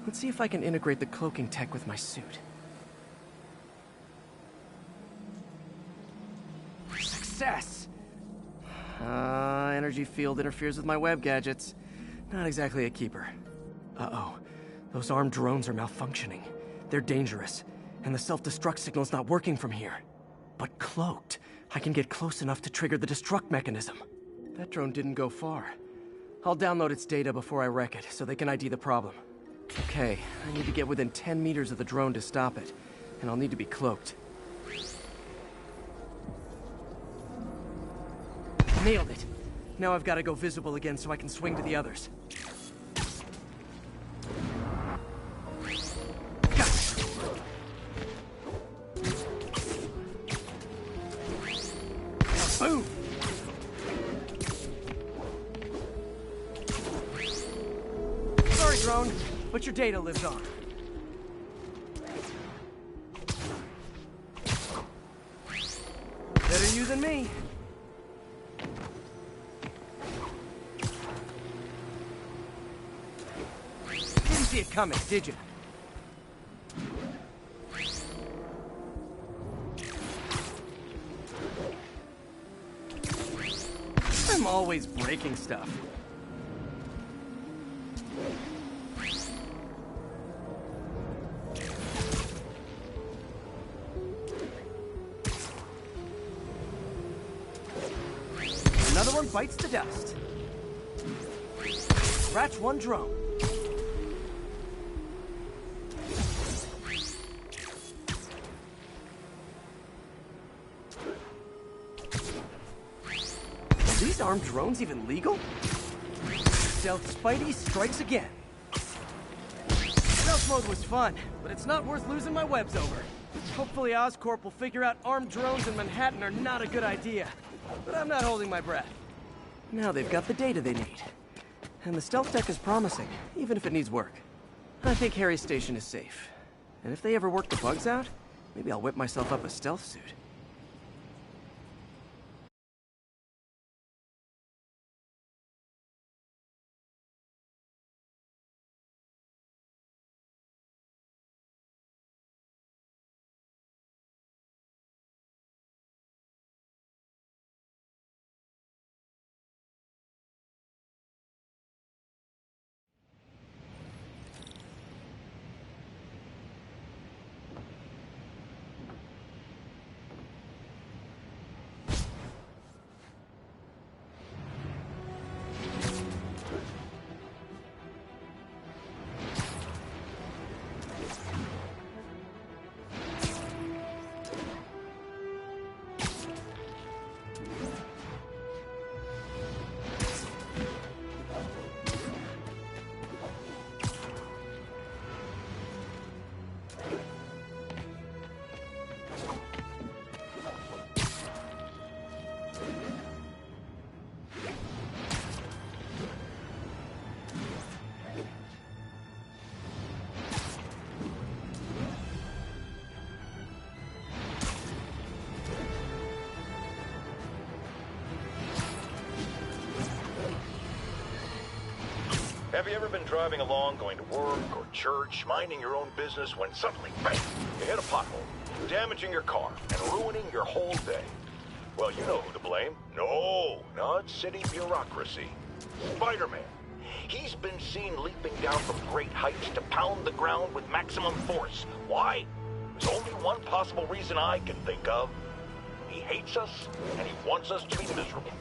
Let's see if I can integrate the cloaking tech with my suit. Success! Energy field interferes with my web gadgets. Not exactly a keeper. Uh-oh. Those armed drones are malfunctioning. They're dangerous, and the self-destruct signal's not working from here. But cloaked, I can get close enough to trigger the destruct mechanism. That drone didn't go far. I'll download its data before I wreck it, so they can ID the problem. Okay, I need to get within 10 meters of the drone to stop it, and I'll need to be cloaked. Nailed it! Now I've got to go visible again so I can swing to the others. Boom! Sorry, drone, but your data lives on. Better you than me. Didn't see it coming, did you? I'm always breaking stuff. Another one bites the dust. Scratch one drone. Are these armed drones even legal? Stealth Spidey strikes again. Stealth mode was fun, but it's not worth losing my webs over. Hopefully Oscorp will figure out armed drones in Manhattan are not a good idea. But I'm not holding my breath. Now they've got the data they need. And the stealth tech is promising, even if it needs work. I think Harry's station is safe. And if they ever work the bugs out, maybe I'll whip myself up a stealth suit. Have you ever been driving along, going to work or church, minding your own business, when suddenly, bang, you hit a pothole, damaging your car and ruining your whole day? Well, you know who to blame. No, not city bureaucracy. Spider-Man. He's been seen leaping down from great heights to pound the ground with maximum force. Why? There's only one possible reason I can think of. He hates us, and he wants us to be miserable.